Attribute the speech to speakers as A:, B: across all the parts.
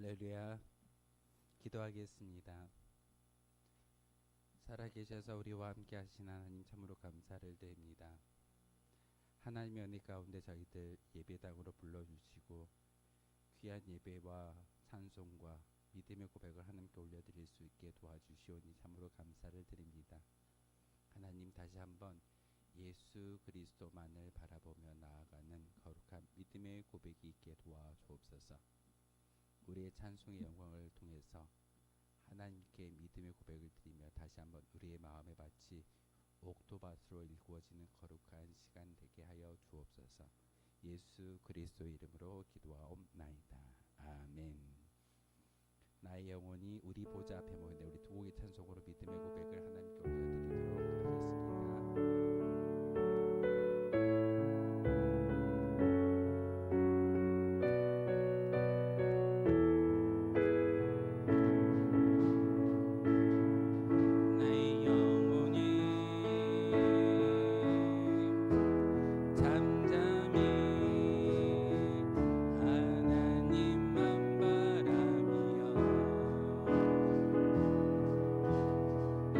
A: 할렐루야. 기도하겠습니다. 살아계셔서 우리와 함께 하신 하나님 참으로 감사를 드립니다. 하나님의 은혜 가운데 저희들 예배당으로 불러주시고 귀한 예배와 찬송과 믿음의 고백을 하나님께 올려드릴 수 있게 도와주시오니 참으로 감사를 드립니다. 하나님, 다시 한번 예수 그리스도만을 바라보며 나아가는 거룩한 믿음의 고백이 있게 도와주옵소서. 우리의 찬송의 영광을 통해서 하나님께 믿음의 고백을 드리며 다시 한번 우리의 마음의 밭이 옥토밭으로 일구어지는 거룩한 시간 되게 하여 주옵소서. 예수 그리스도의 이름으로 기도하옵나이다. 아멘. 나의 영혼이 우리 보좌 앞에 모이는데 우리 두 곡의 찬송으로 믿음의 고백을 하나님께 올려드리도록 하겠습니다.
B: 내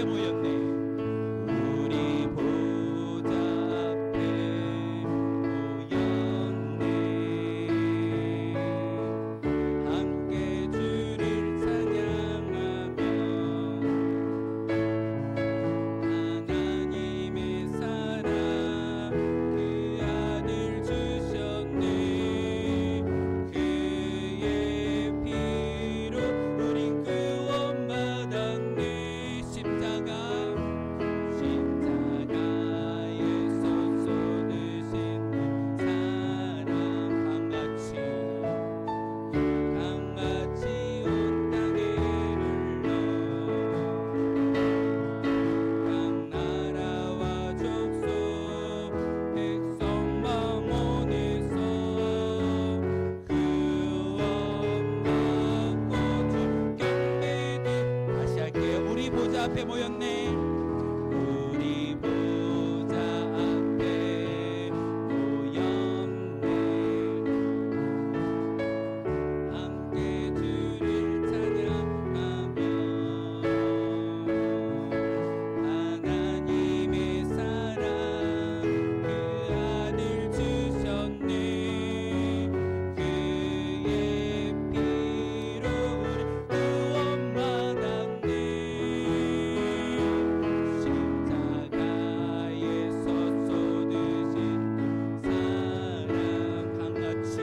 A: 앞에 모였네. 우리 보좌 앞에 모였네. 함께 주를 찬양하며 하나님의 사랑 그 아들 주셨네. 그의 피로 우린 구원받았네. 십자가에서 쏟으신 사랑 강같이 온 땅에 흘러 각 나라와 족속 백성 망원에서 구원받고 주께 매듭. 다시 할게요. 우리 보좌 앞에 모였네. 우리 보좌 앞에 모였네. 함께 주를 찬양하며 하나님의 사랑 그 아들 주셨네. 그의 피로 우리 구원받았네. 십자가에서 쏟으신 사랑 강같이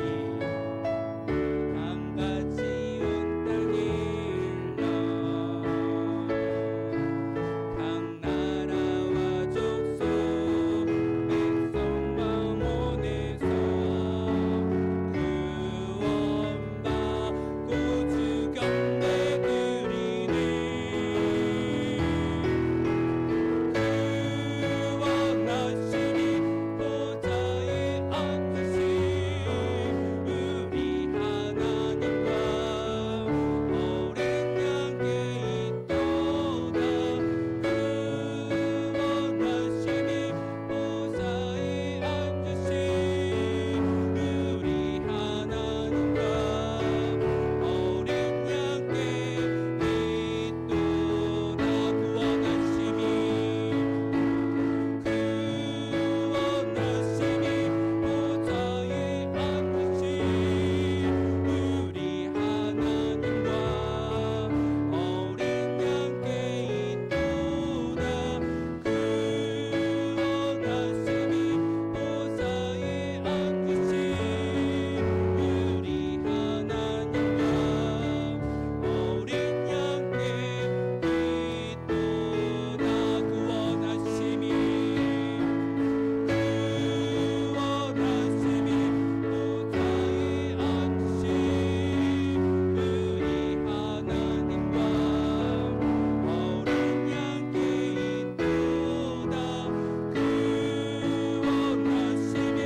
A: 온 땅에 흘러 각 나라와 족속 백성 망원에서 구원받고 주 경배 드리네. 구원하시니 보좌에 앉으신 우리 하나님과 오랜 양께 있도다. 구원하시니 보좌에 앉으신 우리 하나님과 오랜 양께 있도다. 구원하시니 보좌에 앉으신 우리 하나님과 오랜 양께 있도다. 구원하시니 보좌에 앉으신 우리 하나님과 오랜 양께 있도다. 구원하시니 보좌에 앉으신 우리 하나님과 오랜 양께 있도다. 구원하시니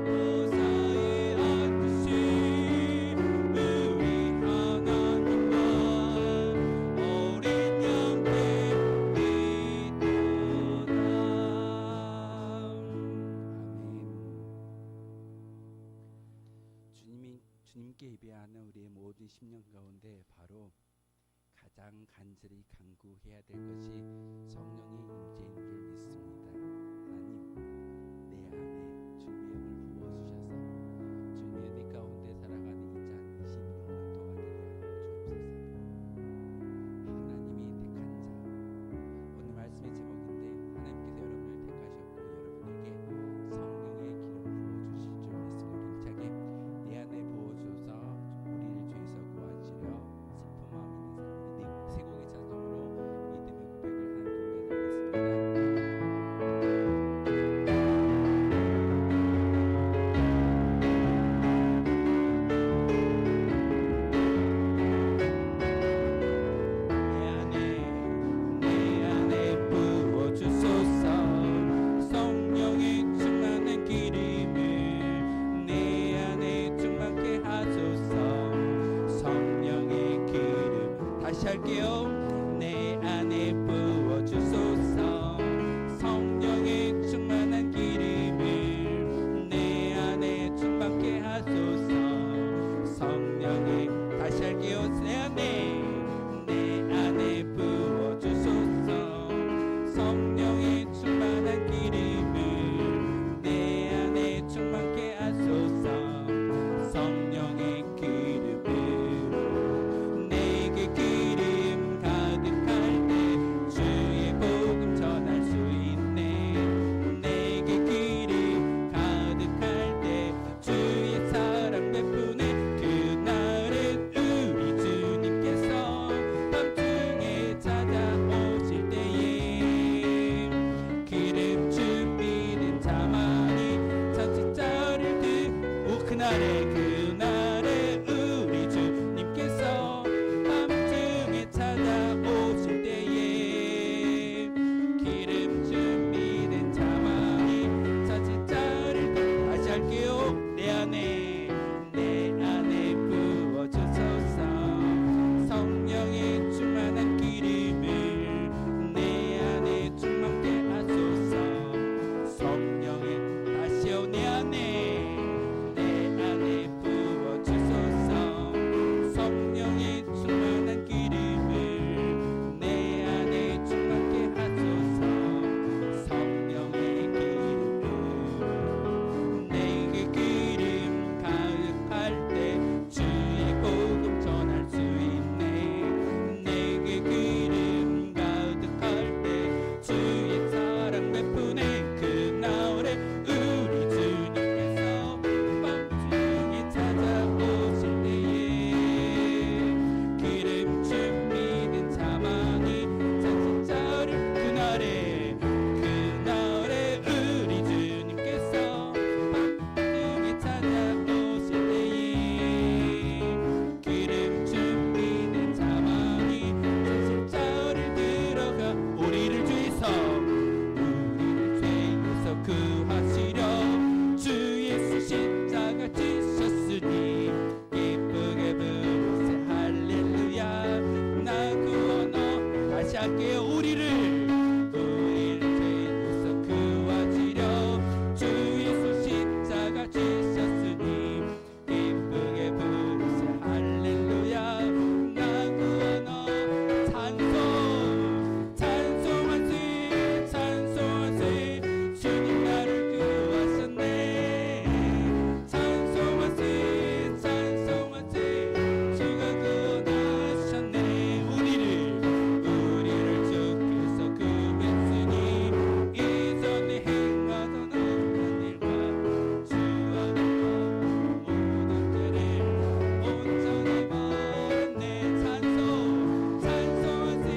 A: 보좌에 앉으신 우리 하나님과 오랜 양께 있도다. 주님께 예배하는 우리의 모든 심령 가운데 바로 가장 간절히 간구해야 될 것이 성령의 임재인 줄 믿습니다. 하나님, 내 안에 주님의 영을 부어주셔서 주님의 은혜 가운데 살아가는 이 자 26년 도와드리게 하여 주옵소서. 하나님이 택한 자. 오늘 말씀의 제목인데 하나님께서 여러분을 택하셨고 여러분에게 성령의 기름을 부어주실 줄 믿습니다. 힘차게 내 안에 부어주셔서 우리를 죄에서 구하시려 슬픈 마음 있는 사람 세 곡의 찬송으로 믿음의 고백을 하나님 주여 우리를 죄에서 구하시려 주 예수 십자가 지셨으니 기쁘게 부르세 할렐루야 나 구원어 찬송 찬송하세 찬송하세 주님 나를 구하셨네 찬송하세 찬송하세 주가 구원하셨네 우리를 주께서 구했으니 이전에 행하던 어떤 일과 주와 모든 죄를 온전히 버렸네 찬송 찬송하세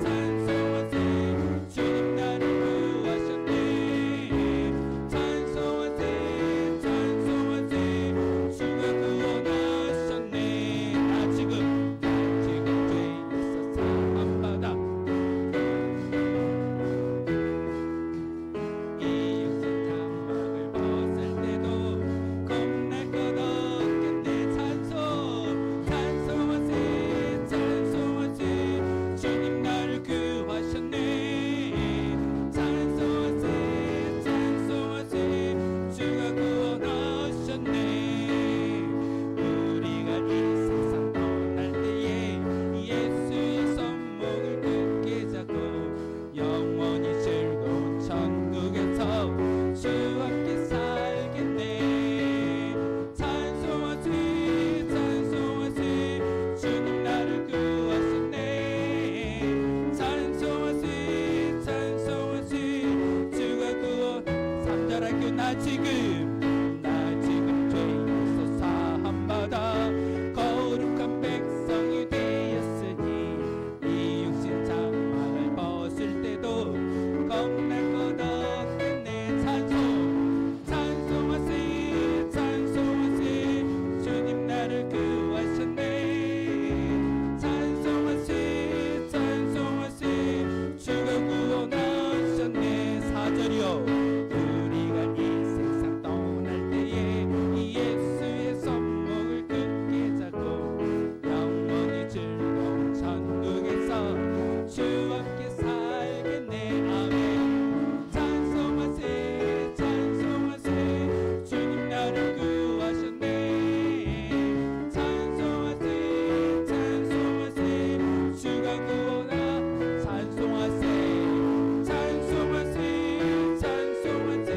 A: 찬송하세 주님 나를 구하셨네 찬송하세 찬송하세 주가 구원하셨네 나 지금 죄에서 사함받아 이 육신 장막을 벗을 때도 겁날 것 없겠네 찬송 찬송하세 찬송하세 주님 나를 구하셨네 찬송하세 찬송하세 주가 구원하셨네 우리가 이 세상 떠날 때에 예수의 손목을 굳게 잡고 영원히 즐거운 천국에서 주와 함께 살겠네 찬송하세 찬송하세 주님 나를 구하셨네 찬송하세 찬송하세 주가 구원 3절 할게요 나 지금 죄에서 사함받아 거룩한 백성이 되었으니 이 육신 장막을 벗을 때도 겁날 것 없겠네 찬송 찬송하세 찬송하세 주님 나를 구하셨네 찬송하세 찬송하세 주가 구원하셨네 4절이요 우리가 이 세상 떠날 때에 예수의 손목을 굳게 잡고 영원히 즐거운 천국에서 주와 함께 살겠네 아멘 찬송하세 찬송하세 주님 나를 구하셨네 찬송하세 찬송하세 주가 구원하 찬송하세 찬송하세 찬송하세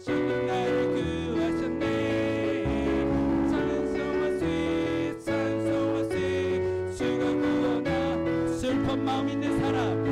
A: 주님 나를 구하셨네 찬송하세 찬송하세 주가 구원하 슬픈 마음 있는 사람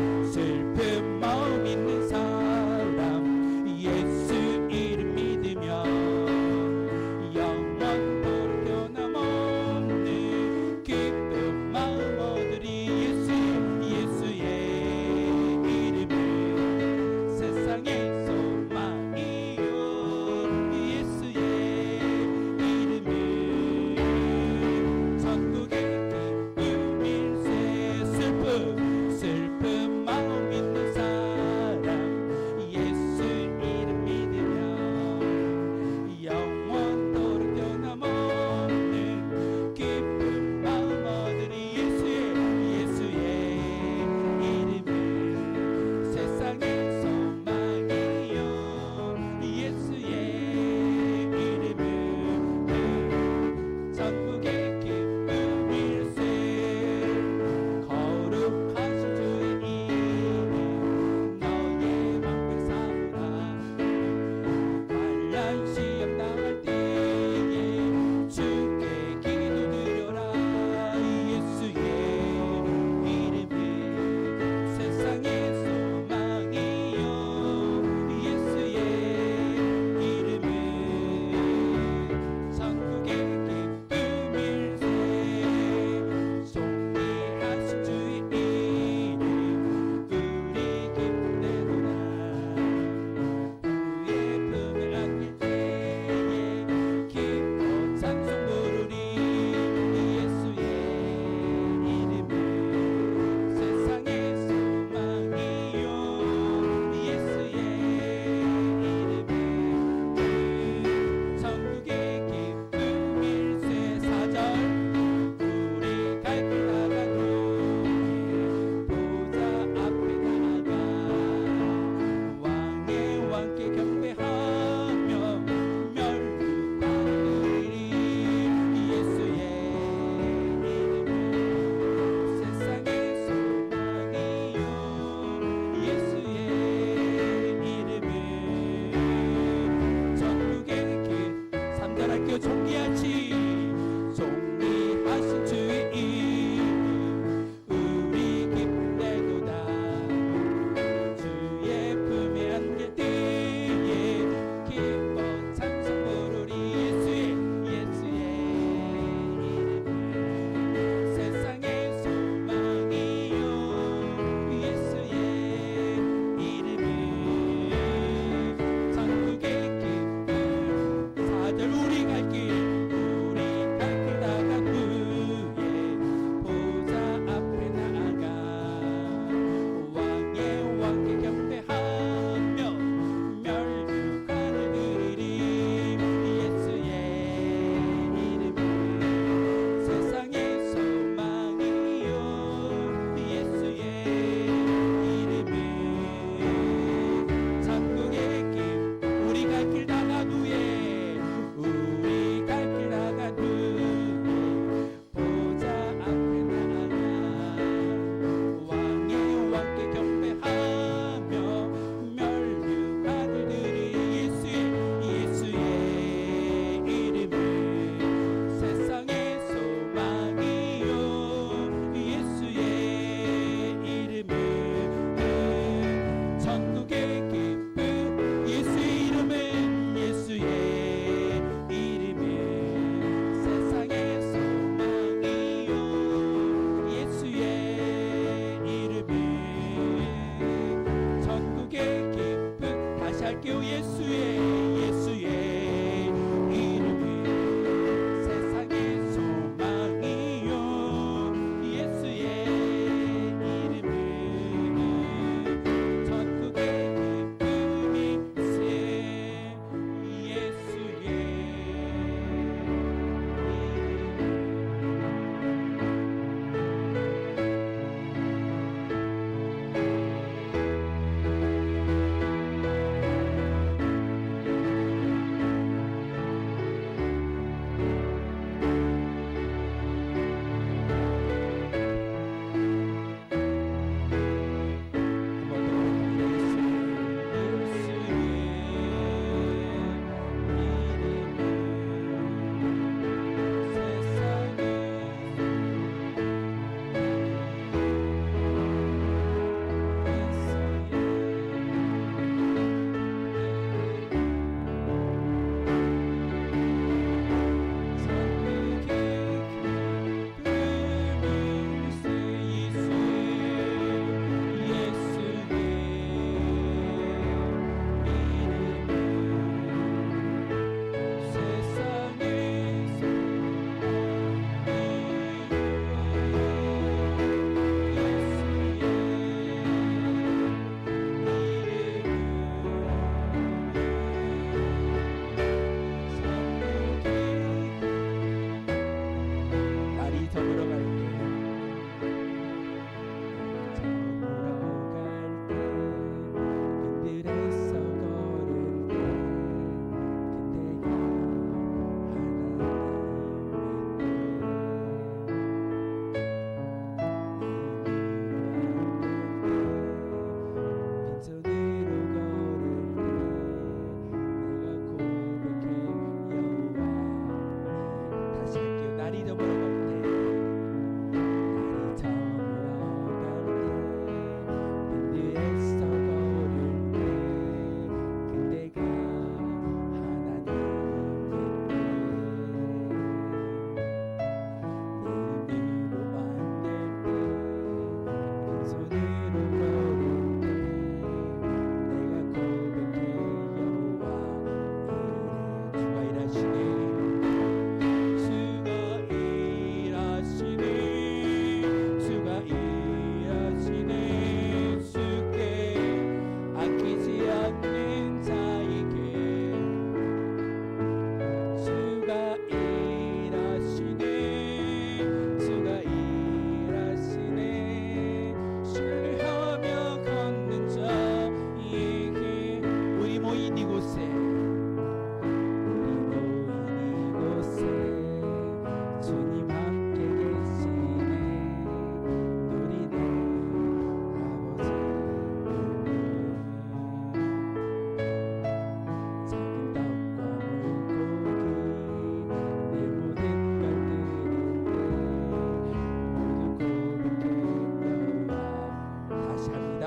A: 고백할게요. 예수의 이름이 세상의 소망이요. 예수의 이름은 천국의 기쁨이세. 예수의 우리 모인 이곳에 주님 함께 계시네.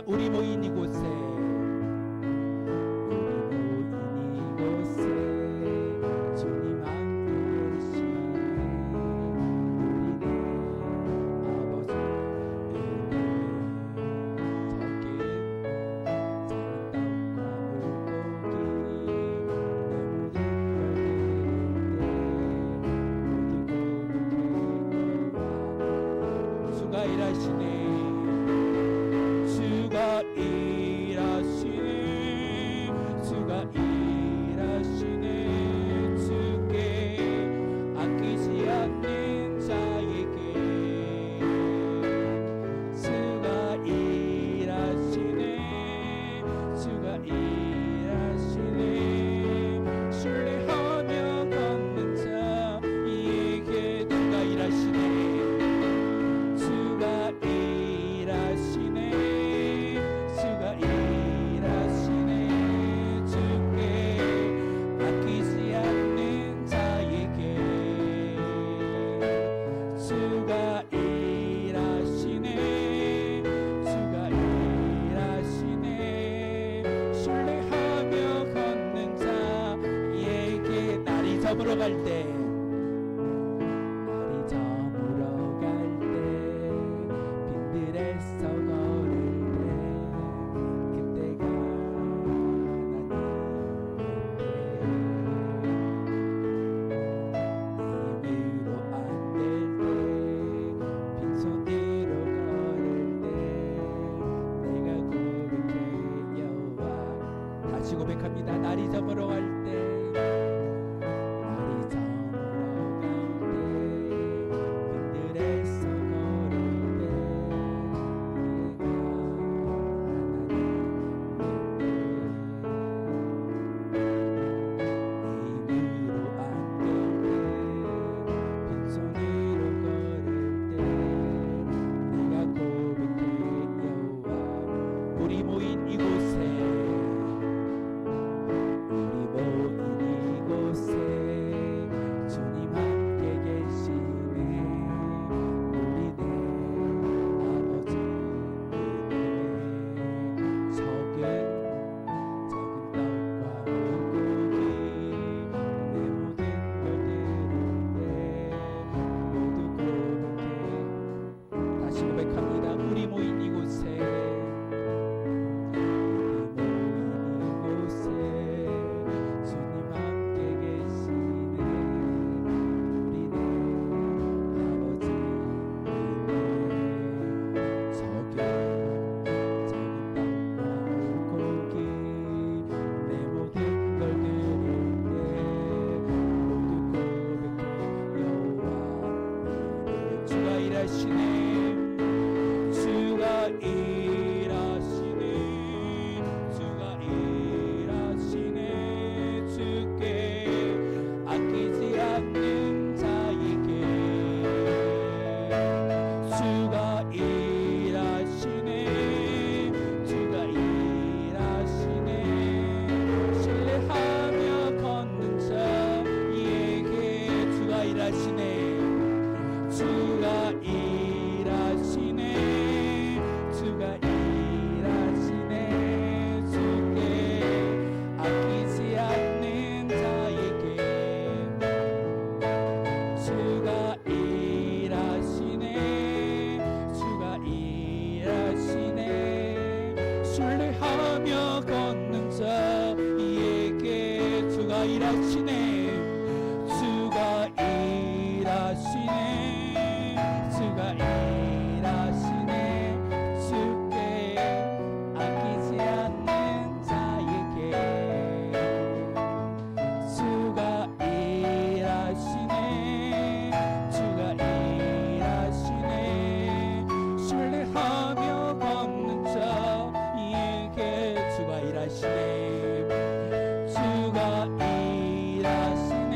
A: 우리는 저물어 갈 때, 날이 저물어 갈 때, 빈들에서 걸을 때, 그때가 하나님 다시 고백합니다. 날이 저물어 갈때
B: 날이 저물어 갈때 빈들에서 걸을 때 내 입으로 안길 때 빈손으로 걸을 때 내가 고백해 여호와
A: 우리 모인 이곳에
B: 우리 모인 이곳에 주님 함께 계시네 우리 내 아버지 은혜 적은 떡과 물고기 내 모든 걸 드릴 때 모두 고백해
A: 다시 고백합니다. 우리 모인 이곳에
B: 주님 함께 계시네 우리 내 아버지 은혜 적은 떡과 물고기 내 모든 걸 드릴 때 모두 고백해 여호와 은혜
A: 주가 일하시네. 주가 일하시네. 주께 아끼지 않는 자에게 주가 일하시네. 주가 일하시네. 신뢰하며 걷는 자에게 주가 일하시네. 주가 일하시네. 주가 일하시네. 주께 아끼지 않는 자에게 주가 일하시네. 주가 일하시네. 신뢰하며 걷는 자에게 주가 일하시네. 주가 일하시네. 주가 일하시네. 주께 아끼지 않는 자에게 주가 일하시네. 주가 일하시네. 신뢰하며 걷는 자에게 주가 일하시네. 주가 일하시네.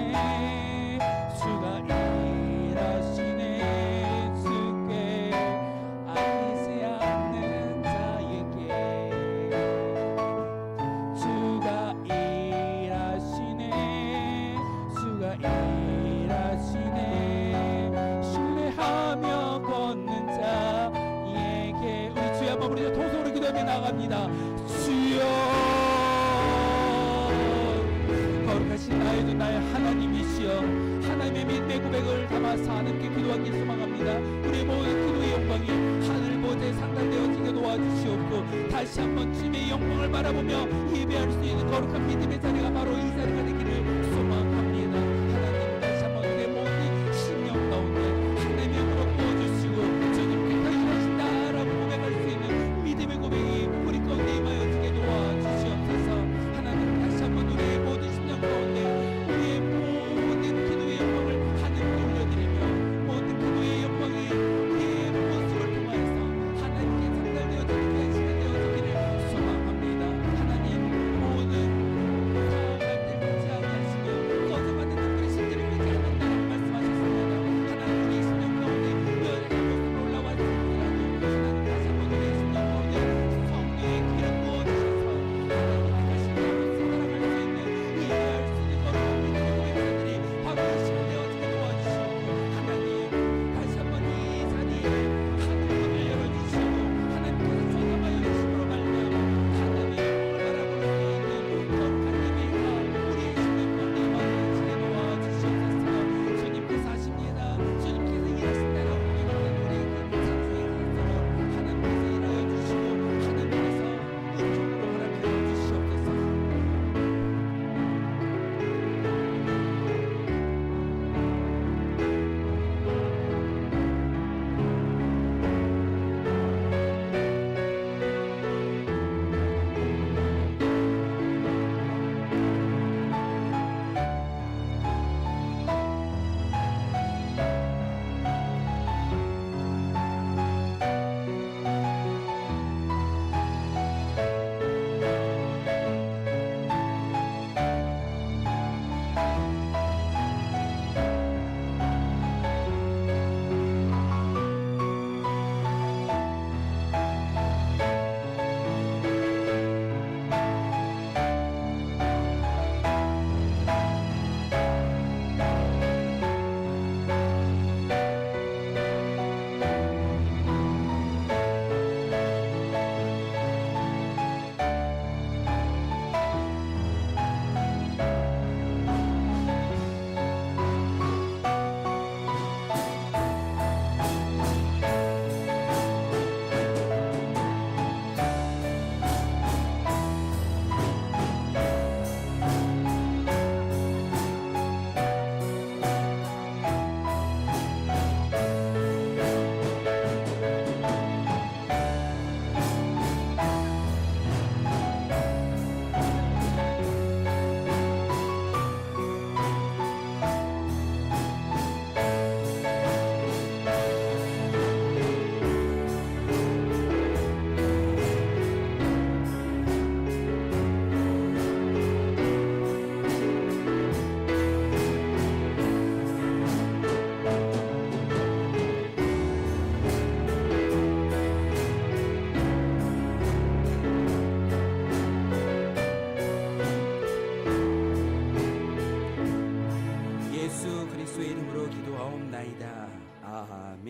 A: 주가 일하시네. 주께 아끼지 않는 자에게 주가 일하시네. 주가 일하시네. 신뢰하며 걷는 자에게 우리 주여 한번 부르자. 통성으로 기도하며 나갑니다. 주여 거룩하신 나의 주 나의 하나님이시여 하나님의 믿음의 고백을 담아서 하나님께 기도하기 소망합니다. 우리 모든 기도의 영광이 하늘 보좌에 상달되어지게 도와주시옵고 다시 한번 주님의 영광을 바라보며 예배할 수 있는 거룩한 믿음의 자리가 바로 이 자리가 되기를 소망합니다. 하나님 다시 한번 내 모든 심령 가운데 하나님의 영으로 부어주시고 주님께 당신하신다라고 고백할 수 있는 믿음의 고백이 우리 가운데 임하여 주게 도와주시옵소서. 하나님 다시 한번 우리의 모든 심령 가운데 우리의 모든 기도의 영광을 하나님께 올려드리며 모든 기도의 영광이 우리의 모습을 통하여서 하나님께 상달되어지는 시간 되어지기를 소망합니다. 하나님 모든 소원을 들지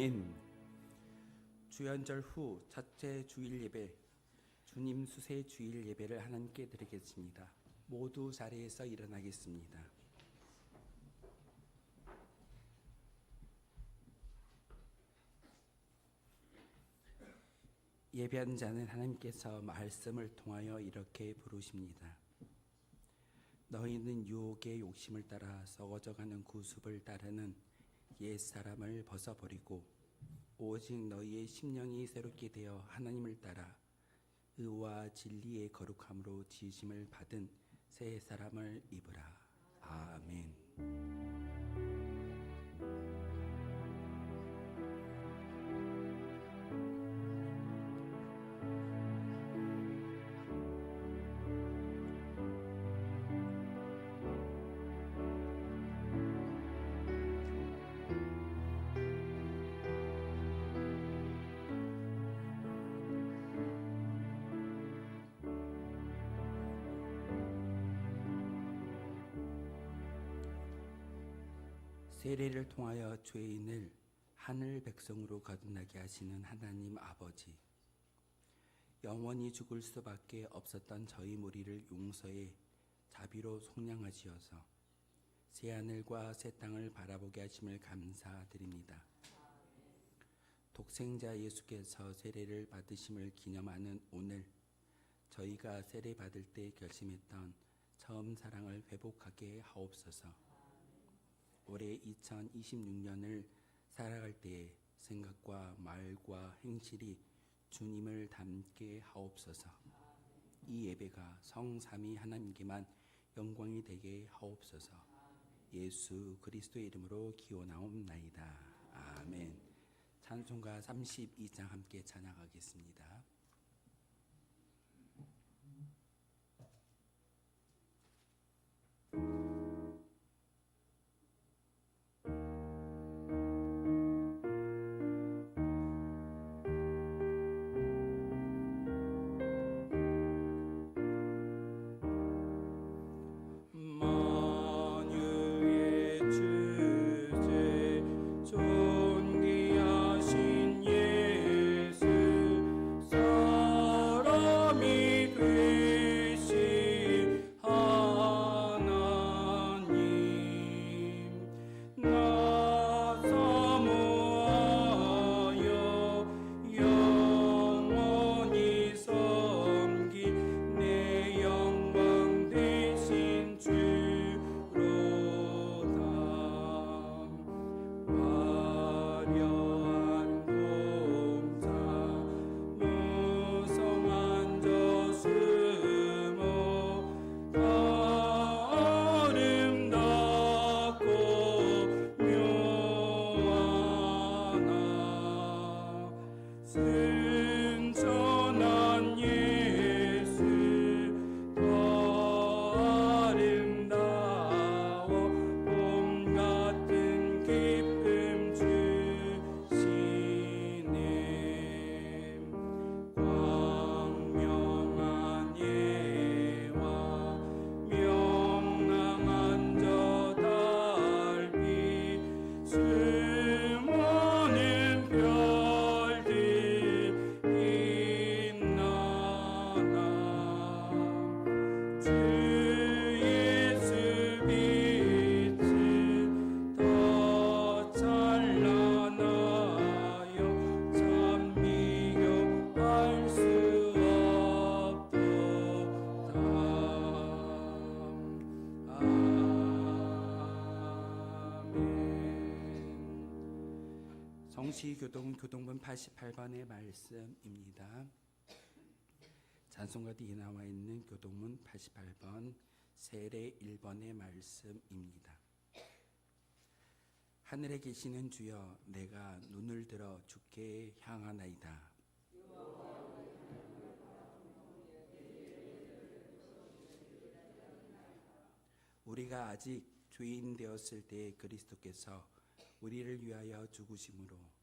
A: 아멘. 주연절 후 첫째 주일 예배, 주님 수세 주일 예배를 하나님께 드리겠습니다. 모두 자리에서 일어나겠습니다. 예배한 자는 하나님께서 말씀을 통하여 이렇게 부르십니다. 너희는 유혹의 욕심을 따라 썩어져가는 구습을 따르는 옛사람을 벗어버리고 오직 너희의 심령이 새롭게 되어 하나님을 따라 의와 진리의 거룩함으로 지으심을 받은 새 사람을 입으라. 아멘. 세례를 통하여 죄인을 하늘 백성으로 거듭나게 하시는 하나님 아버지, 영원히 죽을 수밖에 없었던 저희 무리를 용서해 자비로 속량하시어서 새하늘과 새 땅을 바라보게 하심을 감사드립니다. 독생자 예수께서 세례를 받으심을 기념하는 오늘, 저희가 세례 받을 때 결심했던 처음 사랑을 회복하게 하옵소서. 올해 2026년을 살아갈 때의 생각과 말과 행실이 주님을 닮게 하옵소서. 이 예배가 성삼위 하나님께만 영광이 되게 하옵소서. 예수 그리스도의 이름으로 기원하옵나이다. 아멘. 찬송가 32장 함께 찬양하겠습니다. 교동본 88번의 말씀입니다. 찬송가 뒤에 나와 있는 교동문 88번 세례 1번의 말씀입니다. 하늘에 계시는 주여, 내가 눈을 들어 주께 향하나이다. 우리가 아직 죄인 되었을 때 그리스도께서 우리를 위하여 죽으심으로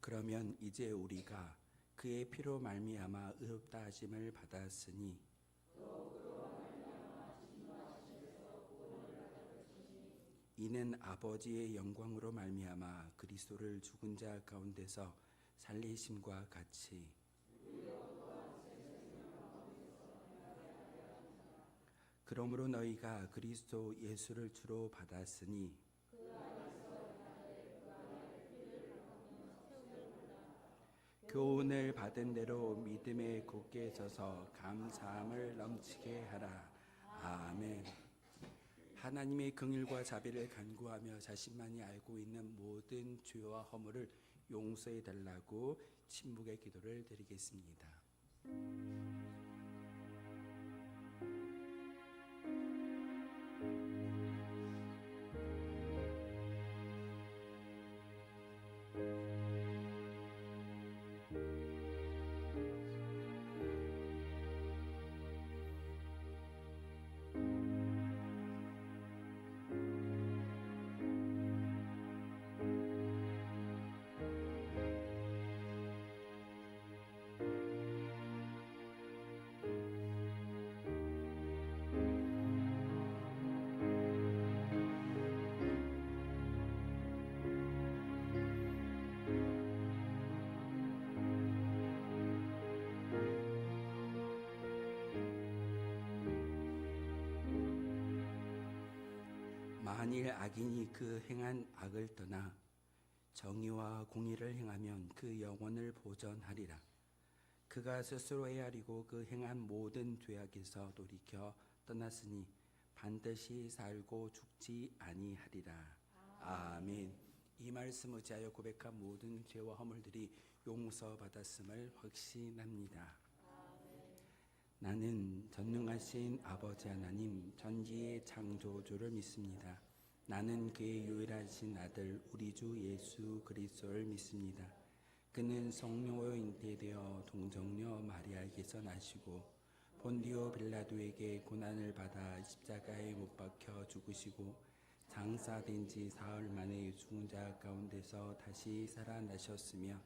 A: 그러면 이제 우리가 그의 피로 말미암아 의롭다 하심을 받았으니 이는 아버지의 영광으로 말미암아 그리스도를 죽은 자 가운데서 살리심과 같이 그러므로 너희가 그리스도 예수를 주로 받았으니 교훈을 받은 대로 믿음에 굳게 서서 감사함을 넘치게 하라. 아멘. 하나님의 긍휼과 자비를 간구하며 자신만이 알고 있는 모든 죄와 허물을 용서해 달라고 침묵의 기도를 드리겠습니다. 만일 악인이 그 행한 악을 떠나 정의와 공의를 행하면 그 영혼을 보전하리라. 그가 스스로 헤아리고 그 행한 모든 죄악에서 돌이켜 떠났으니 반드시 살고 죽지 아니하리라. 아멘. 이 말씀 의지하여 고백한 모든 죄와 허물들이 용서받았음을 확신합니다. 나는 전능하신 아버지 하나님 전지의 창조주를 믿습니다. 나는 그의 유일하신 아들 우리 주 예수 그리스도를 믿습니다. 그는 성령으로 잉태되어 동정녀 마리아에게서 나시고 본디오 빌라도에게 고난을 받아 십자가에 못 박혀 죽으시고 장사된 지 사흘 만에 죽은 자 가운데서 다시 살아나셨으며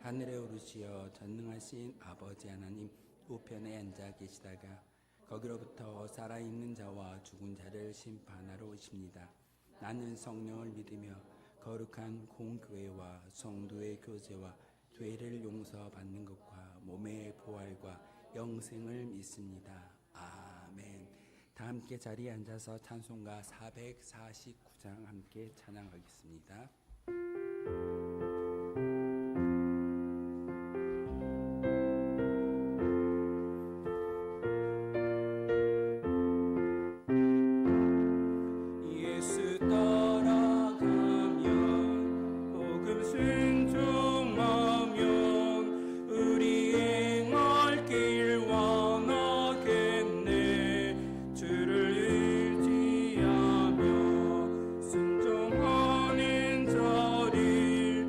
A: 하늘에 오르시어 전능하신 아버지 하나님 우편에 앉아 계시다가 거기로부터 살아있는 자와 죽은 자를 심판하러 오십니다. 나는 성령을 믿으며 거룩한 공교회와 성도의 교제와 죄를 용서받는 것과 몸의 부활과 영생을 믿습니다. 아멘. 다 함께 자리에 앉아서 찬송가 449장 함께 찬양하겠습니다.
B: 순종하는 자리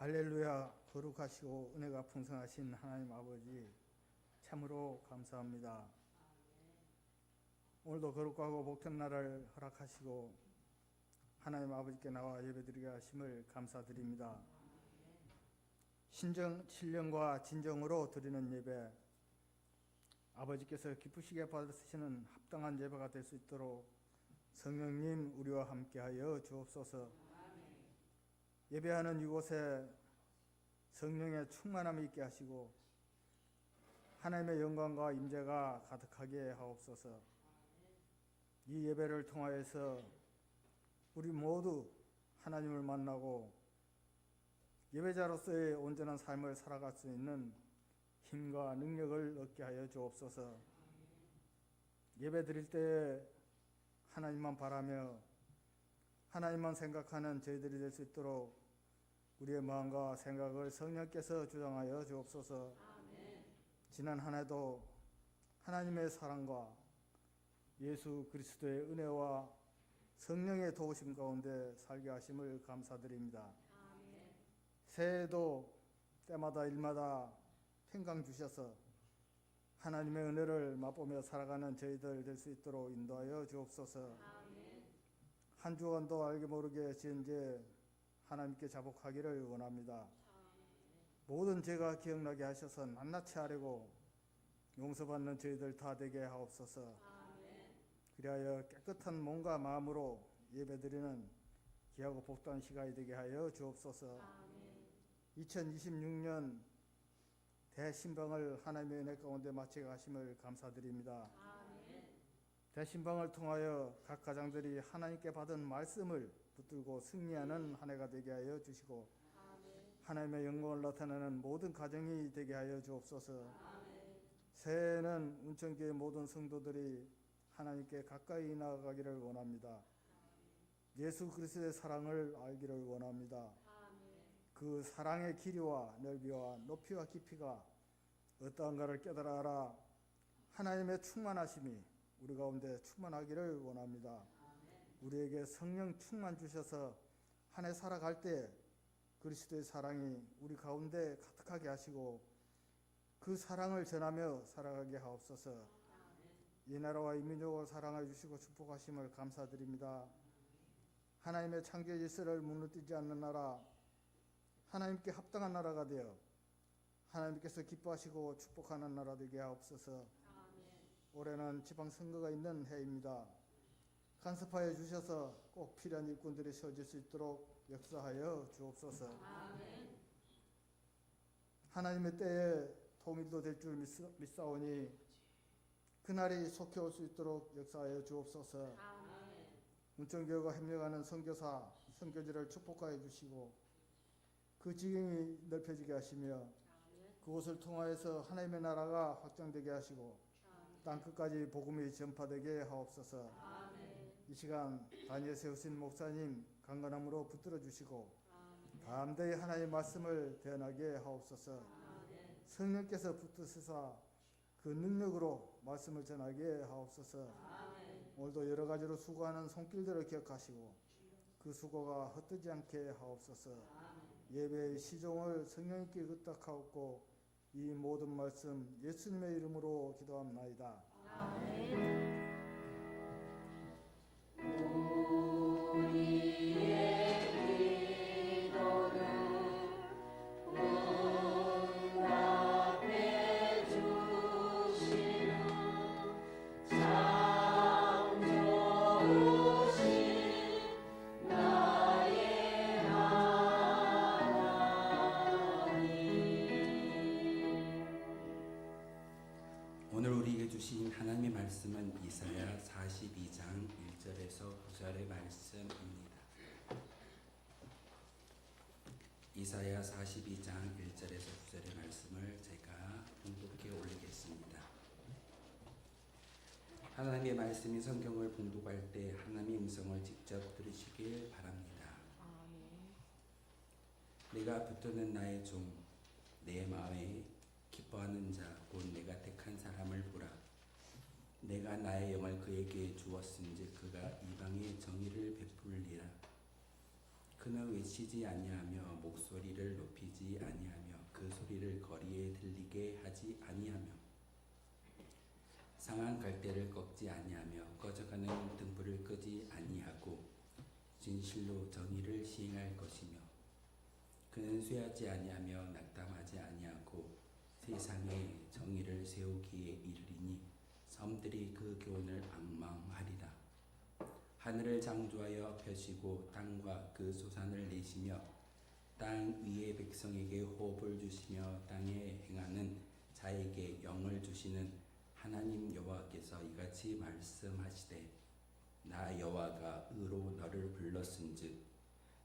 C: 할렐루야. 거룩하시고 은혜가 풍성하신 하나님 아버지 참으로 감사합니다. 오늘도 거룩하고 복된 날을 허락하시고 하나님 아버지께 나와 예배드리게 하심을 감사드립니다. 신령과 진정으로 드리는 예배, 아버지께서 기쁘시게 받으시는 합당한 예배가 될 수 있도록 성령님 우리와 함께하여 주옵소서. 예배하는 이곳에 성령의 충만함이 있게 하시고 하나님의 영광과 임재가 가득하게 하옵소서. 이 예배를 통하여서 우리 모두 하나님을 만나고 예배자로서의 온전한 삶을 살아갈 수 있는 힘과 능력을 얻게 하여 주옵소서. 예배 드릴 때 하나님만 바라며 하나님만 생각하는 저희들이 될 수 있도록 우리의 마음과 생각을 성령께서 주장하여 주옵소서. 지난 한 해도 하나님의 사랑과 예수 그리스도의 은혜와 성령의 도우심 가운데 살게 하심을 감사드립니다. 새해에도 때마다 일마다 평강 주셔서 하나님의 은혜를 맛보며 살아가는 저희들 될 수 있도록 인도하여 주옵소서. 한 주간도 알게 모르게 지은 죄 하나님께 자복하기를 원합니다. 모든 죄가 기억나게 하셔서 낱낱이 아뢰고 용서받는 저희들 다 되게 하옵소서. 그리하여 깨끗한 몸과 마음으로 예배드리는 귀하고 복된 시간이 되게 하여 주옵소서. 2026년 대신방을 하나님의 은혜 가운데 마치게 하심을 감사드립니다. 대신방을 통하여 각 가정들이 하나님께 받은 말씀을 붙들고 승리하는 한 해가 되게 하여 주시고 하나님의 영광을 나타내는 모든 가정이 되게 하여 주옵소서. 새해에는 운천교회 모든 성도들이 하나님께 가까이 나아가기를 원합니다. 예수 그리스도의 사랑을 알기를 원합니다. 그 사랑의 길이와 넓이와 높이와 깊이가 어떠한가를 깨달아 알아 하나님의 충만하심이 우리 가운데 충만하기를 원합니다. 우리에게 성령 충만 주셔서 한 해 살아갈 때 그리스도의 사랑이 우리 가운데 가득하게 하시고 그 사랑을 전하며 살아가게 하옵소서. 이 나라와 이 민족을 사랑하여 주시고 축복하심을 감사드립니다. 하나님의 창조 질서를 무너뜨리지 않는 나라, 하나님께 합당한 나라가 되어 하나님께서 기뻐하시고 축복하는 나라 되게 하옵소서. 올해는 지방선거가 있는 해입니다. 간섭하여 주셔서 꼭 필요한 일꾼들이 세워질 수 있도록 역사하여 주옵소서. 하나님의 때에 통일도 될 줄 믿사오니 그날이 속히 올 수 있도록 역사하여 주옵소서. 운천교회가 협력하는 선교사, 선교지를 축복하여 주시고 그 지경이 넓혀지게 하시며 그곳을 통하여서 하나님의 나라가 확장되게 하시고 땅 끝까지 복음이 전파되게 하옵소서. 이 시간 다니엘 세우신 목사님 강건함으로 붙들어 주시고 담대히 하나님의 말씀을 대언하게 하옵소서. 성령께서 붙드시사 그 능력으로 말씀을 전하게 하옵소서. 오늘도 여러 가지로 수고하는 손길들을 기억하시고 그 수고가 헛되지 않게 하옵소서. 예배의 시종을 성령님께 의탁하옵고 이 모든 말씀 예수님의 이름으로 기도합나이다. 아멘.
A: 오늘 우리에게 주신 하나님의 말씀은 이사야 42장 1절에서 9절의 말씀입니다. 이사야 42장 1절에서 9절의 말씀을 제가 봉독해 올리겠습니다. 하나님의 말씀이 성경을 봉독할 때 하나님의 음성을 직접 들으시길 바랍니다. 내가 붙드는 나의 종, 내 마음에 기뻐하는 자, 곧 내가 택한 사람을 보라. 내가 나의 영을 그에게 주었은즉 그가 이방의 정의를 베풀리라. 그는 외치지 아니하며 목소리를 높이지 아니하며 그 소리를 거리에 들리게 하지 아니하며 상한 갈대를 꺾지 아니하며 꺼져가는 등불을 끄지 아니하고 진실로 정의를 시행할 것이며 그는 쇠하지 아니하며 낙담하지 아니하고 세상에 정의를 세우기에 이르리니 섬들이 그 교훈을 앙망하리라. 하늘을 창조하여 펴시고 땅과 그 소산을 내시며 땅 위의 백성에게 호흡을 주시며 땅에 행하는 자에게 영을 주시는 하나님 여호와께서 이같이 말씀하시되 나 여호와가 의로 너를 불렀은즉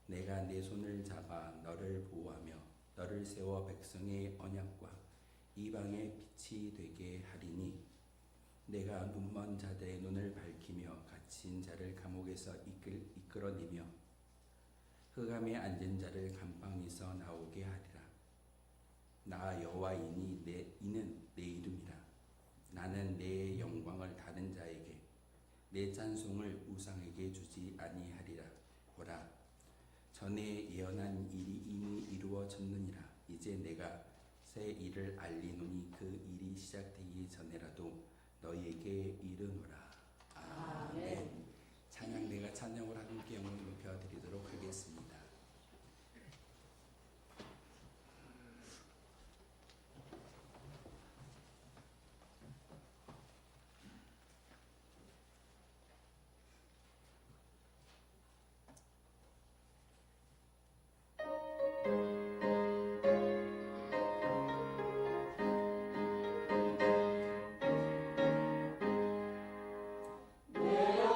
A: 내가 내 손을 잡아 너를 보호하며 너를 세워 백성의 언약과 이방의 빛이 되게 하리니 내가 눈먼 자들의 눈을 밝히며 갇힌 자를 감옥에서 이끌어내며 흑암에 앉은 자를 감방에서 나오게 하리라. 나 여호와이니 이는 내 이름이라. 나는 내 영광을 다른 자에게 내 찬송을 우상에게 주지 아니하리라. 보라, 전에 예언한 일이 이미 이루어졌느니라. 이제 내가 새 일을 알리노니 그 일이 시작되기 전에라도 너희에게 이르노라. 아멘. 찬양대가 찬양을 함께 영을 높여드리도록 하겠습니다.
D: 내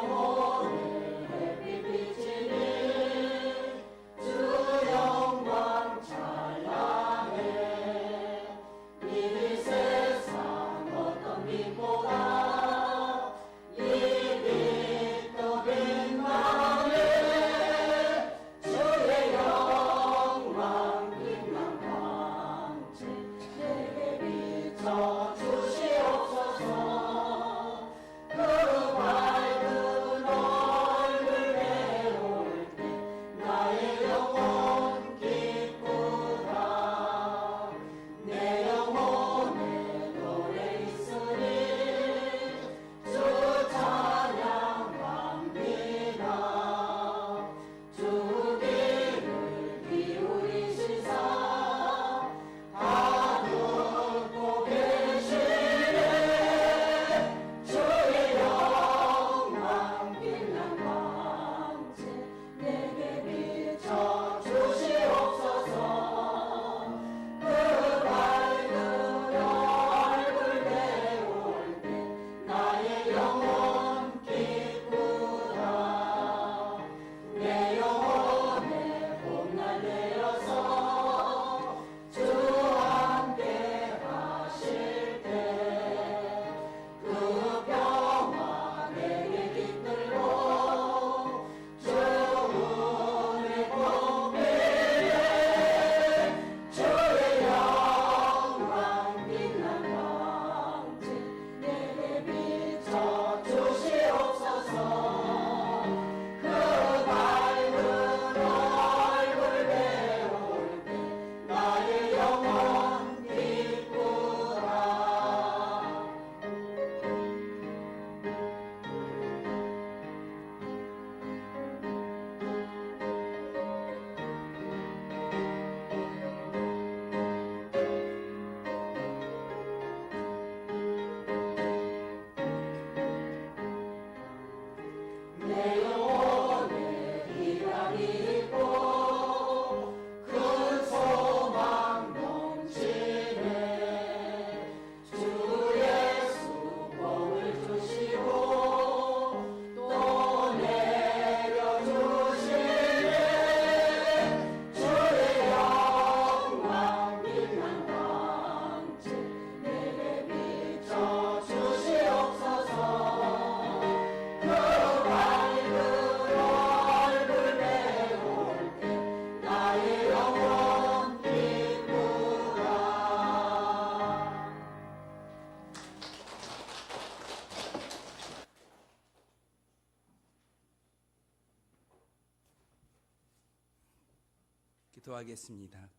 A: 기도하겠습니다.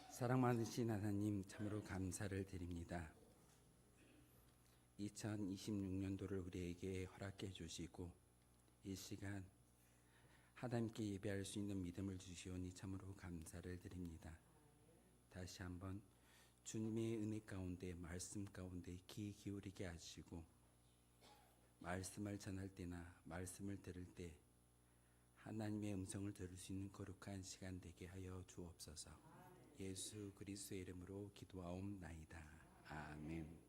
A: 사랑 많으신 하나님, 참으로 감사를 드립니다. 2026년도를 우리에게 허락해 주시고 이 시간 하나님께 예배할 수 있는 믿음을 주시오니 참으로 감사를 드립니다. 다시 한번 주님의 은혜 가운데, 말씀 가운데 귀 기울이게 하시고 말씀을 전할 때나 말씀을 들을 때 하나님의 음성을 들을 수 있는 거룩한 시간 되게 하여 주옵소서. 예수 그리스도의 이름으로 기도하옵나이다. 아멘.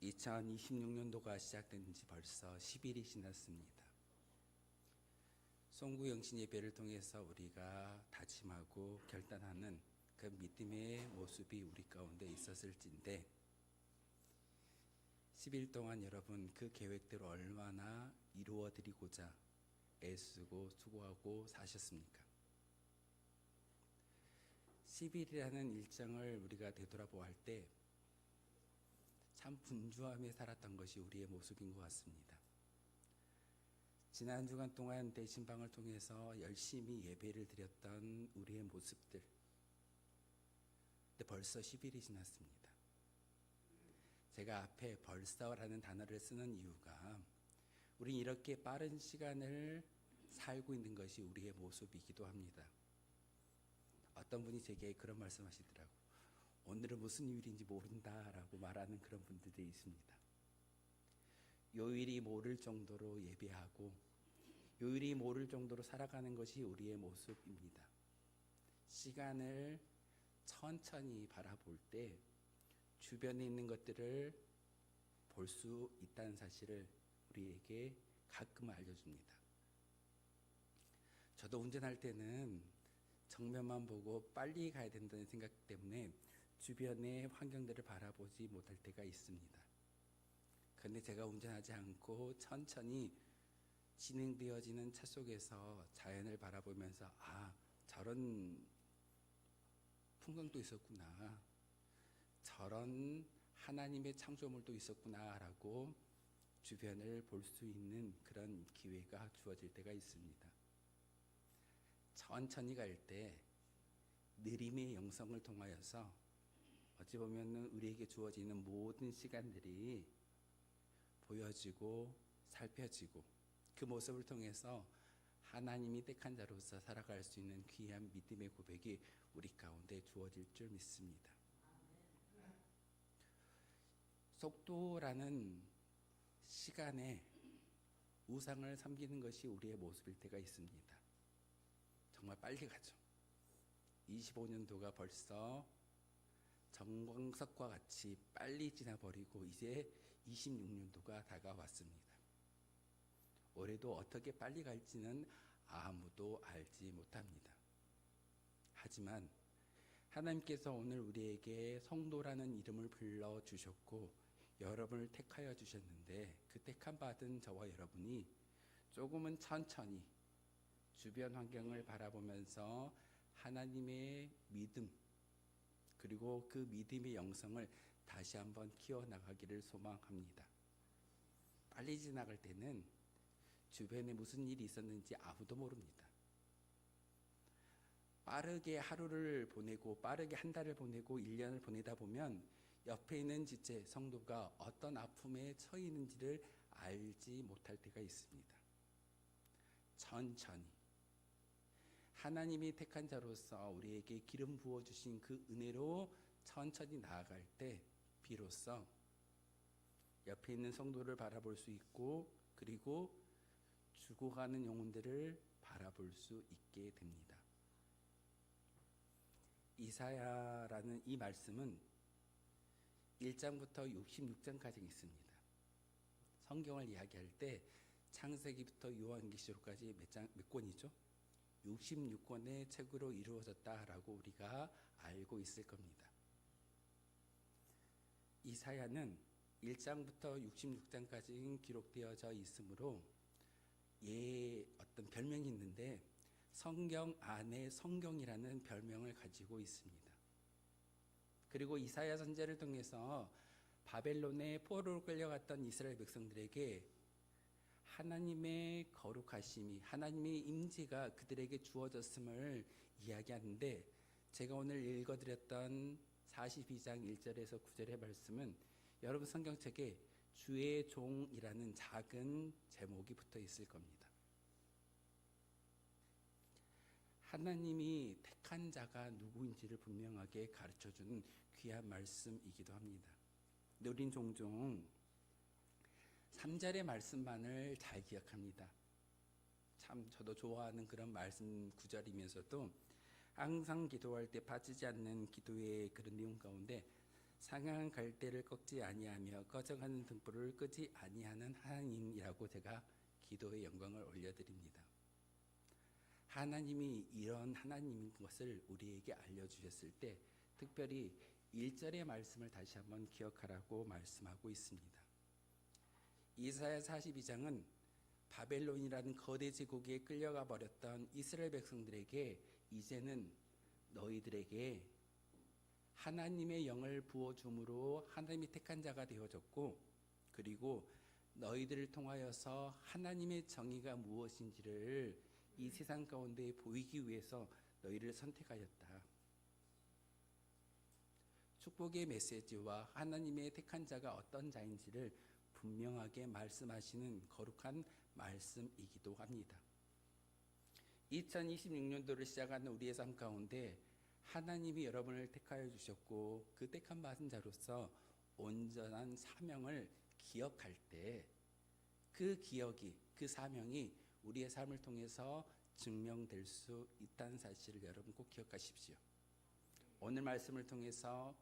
A: 2026년도가 시작된 지 벌써 10일이 지났습니다. 송구 영신 예배를 통해서 우리가 다짐하고 결단하는 그 믿음의 모습이 우리 가운데 있었을진데 10일 동안 여러분 그 계획대로 얼마나 이루어 드리고자 애쓰고 수고하고 사셨습니까? 10일이라는 일정을 우리가 되돌아보아 할 때 참 분주함에 살았던 것이 우리의 모습인 것 같습니다. 지난 주간 동안 대신방을 통해서 열심히 예배를 드렸던 우리의 모습들, 근데 벌써 10일이 지났습니다. 제가 앞에 벌써라는 단어를 쓰는 이유가 우린 이렇게 빠른 시간을 살고 있는 것이 우리의 모습이기도 합니다. 어떤 분이 제게 그런 말씀하시더라고요. 오늘은 무슨 요일인지 모른다라고 말하는 그런 분들도 있습니다. 요일이 모를 정도로 예배하고 요일이 모를 정도로 살아가는 것이 우리의 모습입니다. 시간을 천천히 바라볼 때 주변에 있는 것들을 볼 수 있다는 사실을 우리에게 가끔 알려줍니다. 저도 운전할 때는 정면만 보고 빨리 가야 된다는 생각 때문에 주변의 환경들을 바라보지 못할 때가 있습니다. 그런데 제가 운전하지 않고 천천히 진행되어지는 차 속에서 자연을 바라보면서 저런 풍광도 있었구나, 저런 하나님의 창조물도 있었구나 라고 주변을 볼 수 있는 그런 기회가 주어질 때가 있습니다. 천천히 갈 때 느림의 영성을 통하여서 어찌 보면 우리에게 주어지는 모든 시간들이 보여지고 살펴지고 그 모습을 통해서 하나님이 택한 자로서 살아갈 수 있는 귀한 믿음의 고백이 우리 가운데 주어질 줄 믿습니다. 속도라는 시간에 우상을 섬기는 것이 우리의 모습일 때가 있습니다. 정말 빨리 가죠. 25년도가 벌써 정광석과 같이 빨리 지나버리고 이제 26년도가 다가왔습니다. 올해도 어떻게 빨리 갈지는 아무도 알지 못합니다. 하지만 하나님께서 오늘 우리에게 성도라는 이름을 불러주셨고 여러분을 택하여 주셨는데 그 택함 받은 저와 여러분이 조금은 천천히 주변 환경을 바라보면서 하나님의 믿음 그리고 그 믿음의 영성을 다시 한번 키워나가기를 소망합니다. 빨리 지나갈 때는 주변에 무슨 일이 있었는지 아무도 모릅니다. 빠르게 하루를 보내고 빠르게 한 달을 보내고 1년을 보내다 보면 옆에 있는 지체 성도가 어떤 아픔에 처해 있는지를 알지 못할 때가 있습니다. 천천히 하나님이 택한 자로서 우리에게 기름 부어주신 그 은혜로 천천히 나아갈 때 비로소 옆에 있는 성도를 바라볼 수 있고 그리고 죽어가는 영혼들을 바라볼 수 있게 됩니다. 이사야라는 이 말씀은 1장부터 66장까지 있습니다. 성경을 이야기할 때 창세기부터 요한계시록까지 몇 권이죠? 66권의 책으로 이루어졌다라고 우리가 알고 있을 겁니다. 이사야는 1장부터 66장까지 기록되어져 있으므로 어떤 별명이 있는데 성경 안에 성경이라는 별명을 가지고 있습니다. 그리고 이사야 선지자를 통해서 바벨론의 포로로 끌려갔던 이스라엘 백성들에게 하나님의 거룩하심이, 하나님의 임재가 그들에게 주어졌음을 이야기하는데, 제가 오늘 읽어드렸던 42장 1절에서 9절의 말씀은 여러분 성경책에 주의 종이라는 작은 제목이 붙어 있을 겁니다. 하나님이 택한 자가 누구인지를 분명하게 가르쳐주는 귀한 말씀이기도 합니다. 근데 우린 종종 3절의 말씀만을 잘 기억합니다. 참 저도 좋아하는 그런 말씀 구절이면서도 항상 기도할 때 빠지지 않는 기도의 그런 내용 가운데 상한 갈대를 꺾지 아니하며 꺼져가는 등불을 끄지 아니하는 하나님이라고 제가 기도의 영광을 올려드립니다. 하나님이 이런 하나님인 것을 우리에게 알려주셨을 때 특별히 1절의 말씀을 다시 한번 기억하라고 말씀하고 있습니다. 이사야 42장은 바벨론이라는 거대 제국에 끌려가 버렸던 이스라엘 백성들에게 이제는 너희들에게 하나님의 영을 부어줌으로 하나님이 택한 자가 되어졌고, 그리고 너희들을 통하여서 하나님의 정의가 무엇인지를 이 세상 가운데 보이기 위해서 너희를 선택하였다. 축복의 메시지와 하나님의 택한 자가 어떤 자인지를 분명하게 말씀하시는 거룩한 말씀이기도 합니다. 2026년도를 시작하는 우리의 삶 가운데 하나님이 여러분을 택하여 주셨고 그 택한 받은 자로서 온전한 사명을 기억할 때 그 기억이, 그 사명이 우리의 삶을 통해서 증명될 수 있다는 사실을 여러분 꼭 기억하십시오. 오늘 말씀을 통해서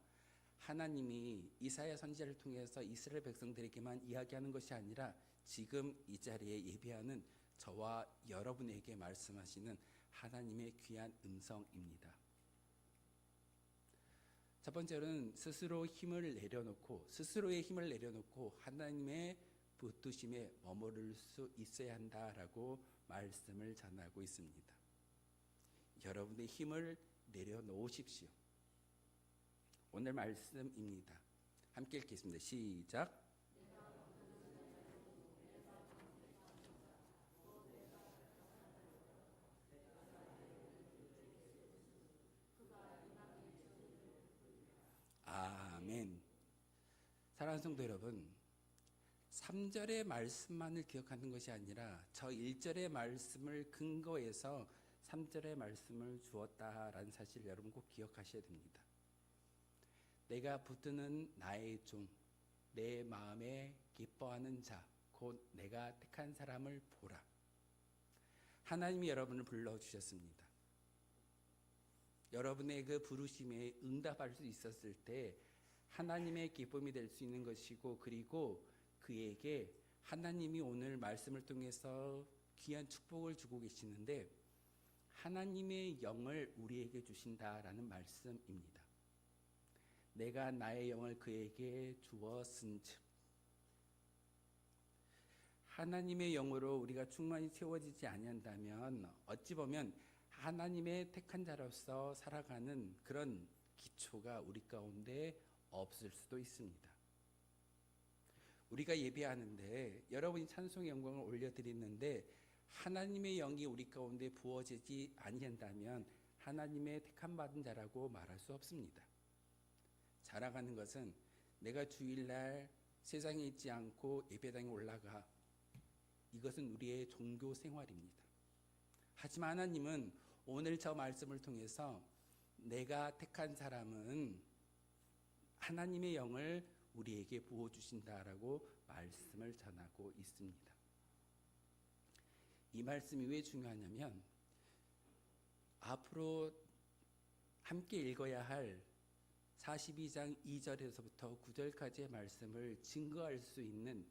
A: 하나님이 이사야 선지자를 통해서 이스라엘 백성들에게만 이야기하는 것이 아니라 지금 이 자리에 예배하는 저와 여러분에게 말씀하시는 하나님의 귀한 음성입니다. 첫 번째로는 스스로의 힘을 내려놓고 하나님의 붙드심에 머무를 수 있어야 한다라고 말씀을 전하고 있습니다. 여러분의 힘을 내려놓으십시오. 오늘 말씀입니다. 함께 읽겠습니다. 시작. 아멘. 사랑하는 성도 여러분, 3절의 말씀만을 기억하는 것이 아니라 저 1절의 말씀을 근거해서 3절의 말씀을 주었다라는 사실을 여러분 꼭 기억하셔야 됩니다. 내가 붙드는 나의 종, 내 마음에 기뻐하는 자, 곧 내가 택한 사람을 보라. 하나님이 여러분을 불러주셨습니다. 여러분의 그 부르심에 응답할 수 있었을 때 하나님의 기쁨이 될 수 있는 것이고, 그리고 그에게 하나님이 오늘 말씀을 통해서 귀한 축복을 주고 계시는데 하나님의 영을 우리에게 주신다라는 말씀입니다. 내가 나의 영을 그에게 주었은즉, 하나님의 영으로 우리가 충만히 채워지지 아니한다면 어찌 보면 하나님의 택한 자로서 살아가는 그런 기초가 우리 가운데 없을 수도 있습니다. 우리가 예배하는데 여러분이 찬송의 영광을 올려드리는데 하나님의 영이 우리 가운데 부어지지 아니한다면 하나님의 택한 받은 자라고 말할 수 없습니다. 자랑하는 것은 내가 주일날 세상에 있지 않고 예배당에 올라가, 이것은 우리의 종교 생활입니다. 하지만 하나님은 오늘 저 말씀을 통해서 내가 택한 사람은 하나님의 영을 우리에게 부어주신다라고 말씀을 전하고 있습니다. 이 말씀이 왜 중요하냐면 앞으로 함께 읽어야 할 42장 2절에서부터 9절까지의 말씀을 증거할 수 있는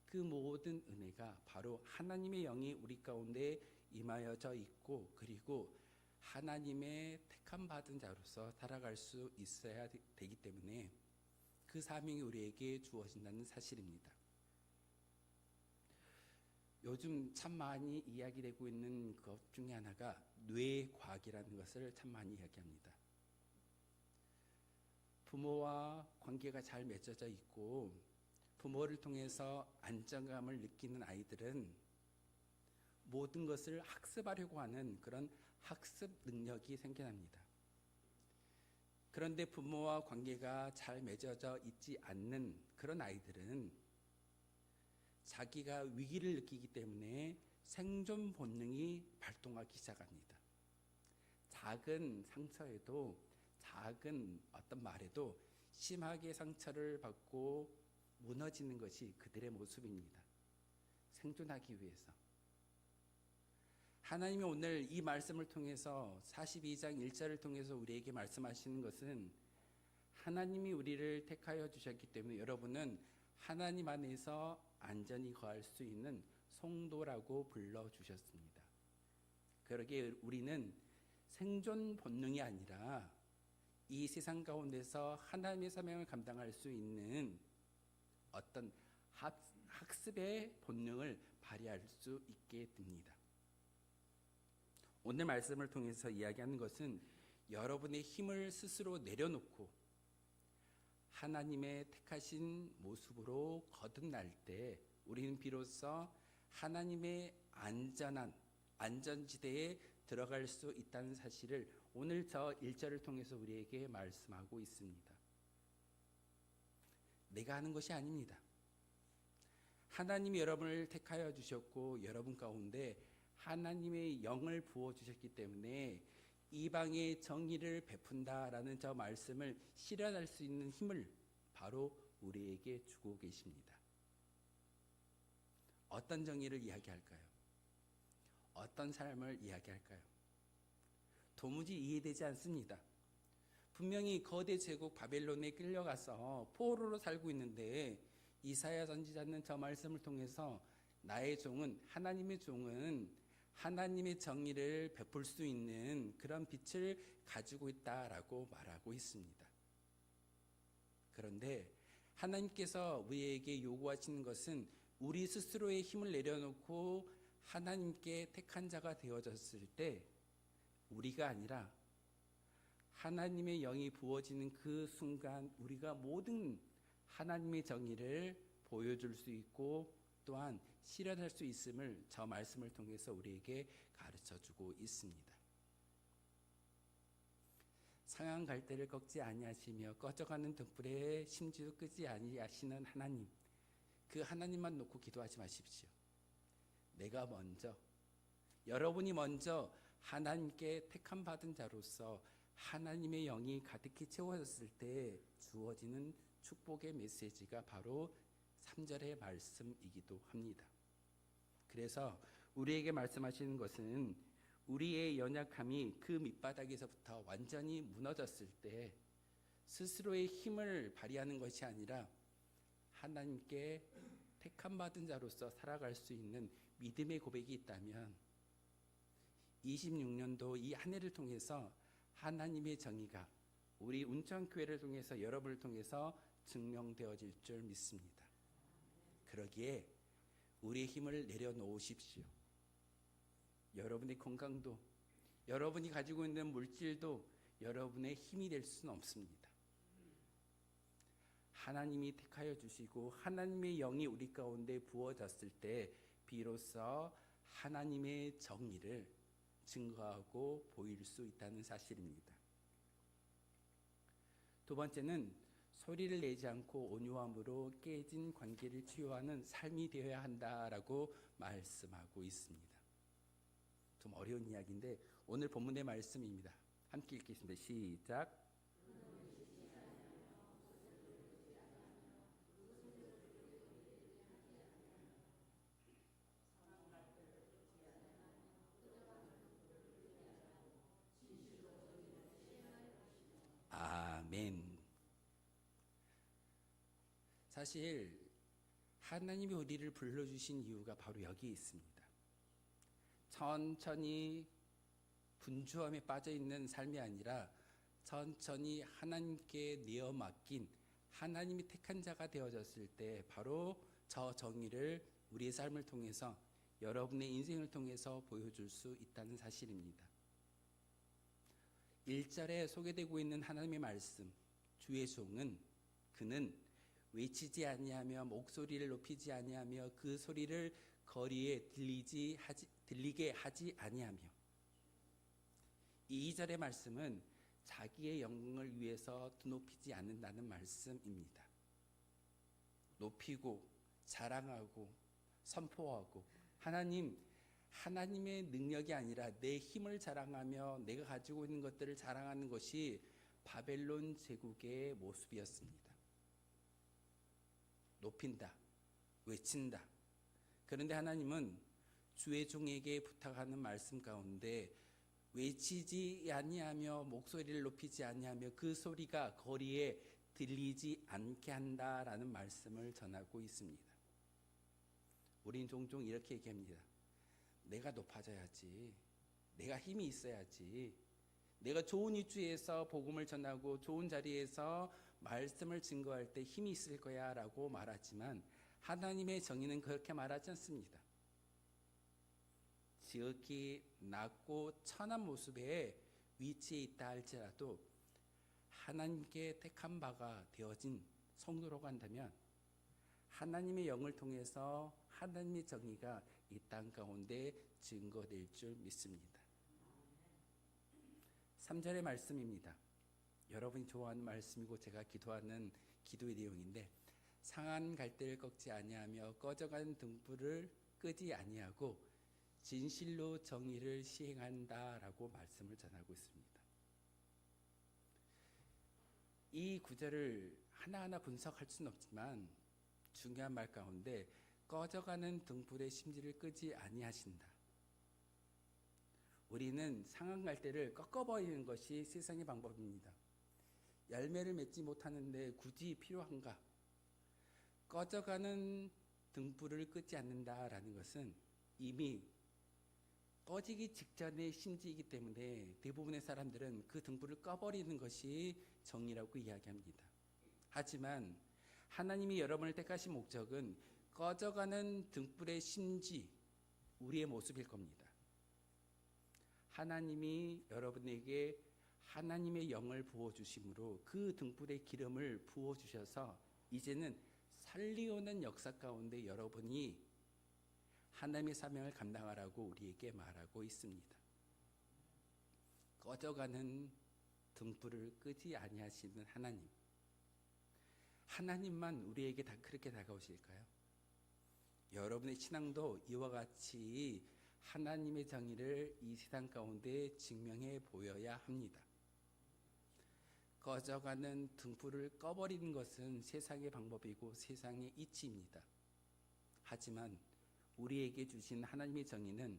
A: 그 모든 은혜가 바로 하나님의 영이 우리 가운데 임하여져 있고, 그리고 하나님의 택함 받은 자로서 살아갈 수 있어야 되기 때문에 그 사명이 우리에게 주어진다는 사실입니다. 요즘 참 많이 이야기되고 있는 것 중에 하나가 뇌과학이라는 것을 참 많이 이야기합니다. 부모와 관계가 잘 맺어져 있고 부모를 통해서 안정감을 느끼는 아이들은 모든 것을 학습하려고 하는 그런 학습 능력이 생겨납니다. 그런데 부모와 관계가 잘 맺어져 있지 않는 그런 아이들은 자기가 위기를 느끼기 때문에 생존 본능이 발동하기 시작합니다. 작은 상처에도, 작은 어떤 말에도 심하게 상처를 받고 무너지는 것이 그들의 모습입니다. 생존하기 위해서. 하나님이 오늘 이 말씀을 통해서 42장 1절을 통해서 우리에게 말씀하시는 것은 하나님이 우리를 택하여 주셨기 때문에 여러분은 하나님 안에서 안전히 거할 수 있는 성도라고 불러주셨습니다. 그러기에 우리는 생존 본능이 아니라 이 세상 가운데서 하나님의 사명을 감당할 수 있는 어떤 학습의 본능을 발휘할 수 있게 됩니다. 오늘 말씀을 통해서 이야기하는 것은 여러분의 힘을 스스로 내려놓고 하나님의 택하신 모습으로 거듭날 때 우리는 비로소 하나님의 안전한 안전지대에 들어갈 수 있다는 사실을 오늘 저 1절을 통해서 우리에게 말씀하고 있습니다. 내가 하는 것이 아닙니다. 하나님이 여러분을 택하여 주셨고 여러분 가운데 하나님의 영을 부어주셨기 때문에 이방의 정의를 베푼다라는 저 말씀을 실현할 수 있는 힘을 바로 우리에게 주고 계십니다. 어떤 정의를 이야기할까요? 어떤 삶을 이야기할까요? 도무지 이해되지 않습니다. 분명히 거대 제국 바벨론에 끌려가서 포로로 살고 있는데 이사야 선지자는 저 말씀을 통해서 나의 종은 하나님의 종은 하나님의 정의를 베풀 수 있는 그런 빛을 가지고 있다라고 말하고 있습니다. 그런데 하나님께서 우리에게 요구하시는 것은 우리 스스로의 힘을 내려놓고 하나님께 택한 자가 되어졌을 때 우리가 아니라 하나님의 영이 부어지는 그 순간 우리가 모든 하나님의 정의를 보여줄 수 있고 또한 실현할 수 있음을 저 말씀을 통해서 우리에게 가르쳐주고 있습니다. 상한 갈대를 꺾지 아니하시며 꺼져가는 등불에 심지도 끄지 아니하시는 하나님, 그 하나님만 놓고 기도하지 마십시오. 내가 먼저, 여러분이 먼저 하나님께 택함 받은 자로서 하나님의 영이 가득히 채워졌을 때 주어지는 축복의 메시지가 바로 3절의 말씀이기도 합니다. 그래서 우리에게 말씀하시는 것은 우리의 연약함이 그 밑바닥에서부터 완전히 무너졌을 때 스스로의 힘을 발휘하는 것이 아니라 하나님께 택함 받은 자로서 살아갈 수 있는 믿음의 고백이 있다면 26년도 이 한 해를 통해서 하나님의 정의가 우리 운천교회를 통해서 여러분을 통해서 증명되어질 줄 믿습니다. 그러기에 우리의 힘을 내려놓으십시오. 여러분의 건강도 여러분이 가지고 있는 물질도 여러분의 힘이 될 수는 없습니다. 하나님이 택하여 주시고 하나님의 영이 우리 가운데 부어졌을 때 비로소 하나님의 정의를 증거하고 보일 수 있다는 사실입니다. 두 번째는 소리를 내지 않고 온유함으로 깨진 관계를 치유하는 삶이 되어야 한다라고 말씀하고 있습니다. 좀 어려운 이야기인데 오늘 본문의 말씀입니다. 함께 읽겠습니다. 시작. 아멘. 사실 하나님이 우리를 불러주신 이유가 바로 여기에 있습니다. 천천히 분주함에 빠져있는 삶이 아니라 천천히 하나님께 내어 맡긴 하나님이 택한 자가 되어졌을 때 바로 저 정의를 우리의 삶을 통해서 여러분의 인생을 통해서 보여줄 수 있다는 사실입니다. 1절에 소개되고 있는 하나님의 말씀, 주의 종은 그는 외치지 아니하며 목소리를 높이지 아니하며 그 소리를 거리에 들리게 하지 아니하며. 이 2절의 말씀은 자기의 영광을 위해서 드높이지 않는다는 말씀입니다. 높이고 자랑하고 선포하고 하나님의 능력이 아니라 내 힘을 자랑하며 내가 가지고 있는 것들을 자랑하는 것이 바벨론 제국의 모습이었습니다. 높인다, 외친다. 그런데 하나님은 주의 종에게 부탁하는 말씀 가운데 외치지 아니하며 목소리를 높이지 아니하며 그 소리가 거리에 들리지 않게 한다라는 말씀을 전하고 있습니다. 우린 종종 이렇게 얘기합니다. 내가 높아져야지. 내가 힘이 있어야지. 내가 좋은 위치에서 복음을 전하고 좋은 자리에서 말씀을 증거할 때 힘이 있을 거야 라고 말하지만 하나님의 정의는 그렇게 말하지 않습니다. 지극히 낮고 천한 모습의 위치에 있다 할지라도 하나님께 택한 바가 되어진 성도라고 한다면 하나님의 영을 통해서 하나님의 정의가 이 땅 가운데 증거될 줄 믿습니다. 3절의 말씀입니다. 여러분이 좋아하는 말씀이고 제가 기도하는 기도의 내용인데 상한 갈대를 꺾지 아니하며 꺼져가는 등불을 끄지 아니하고 진실로 정의를 시행한다라고 말씀을 전하고 있습니다. 이 구절을 하나하나 분석할 수는 없지만 중요한 말 가운데 꺼져가는 등불의 심지를 끄지 아니하신다. 우리는 상한 갈대를 꺾어버리는 것이 세상의 방법입니다. 열매를 맺지 못하는데 굳이 필요한가? 꺼져가는 등불을 끄지 않는다라는 것은 이미 꺼지기 직전의 심지이기 때문에 대부분의 사람들은 그 등불을 꺼버리는 것이 정의라고 이야기합니다. 하지만 하나님이 여러분을 택하신 목적은 꺼져가는 등불의 심지, 우리의 모습일 겁니다. 하나님이 여러분에게 하나님의 영을 부어주심으로 그 등불의 기름을 부어주셔서 이제는 살리오는 역사 가운데 여러분이 하나님의 사명을 감당하라고 우리에게 말하고 있습니다. 꺼져가는 등불을 끄지 아니하시는 하나님만 우리에게 다 그렇게 다가오실까요? 여러분의 신앙도 이와 같이 하나님의 정의를 이 세상 가운데 증명해 보여야 합니다. 꺼져가는 등불을 꺼버리는 것은 세상의 방법이고 세상의 이치입니다. 하지만 우리에게 주신 하나님의 정의는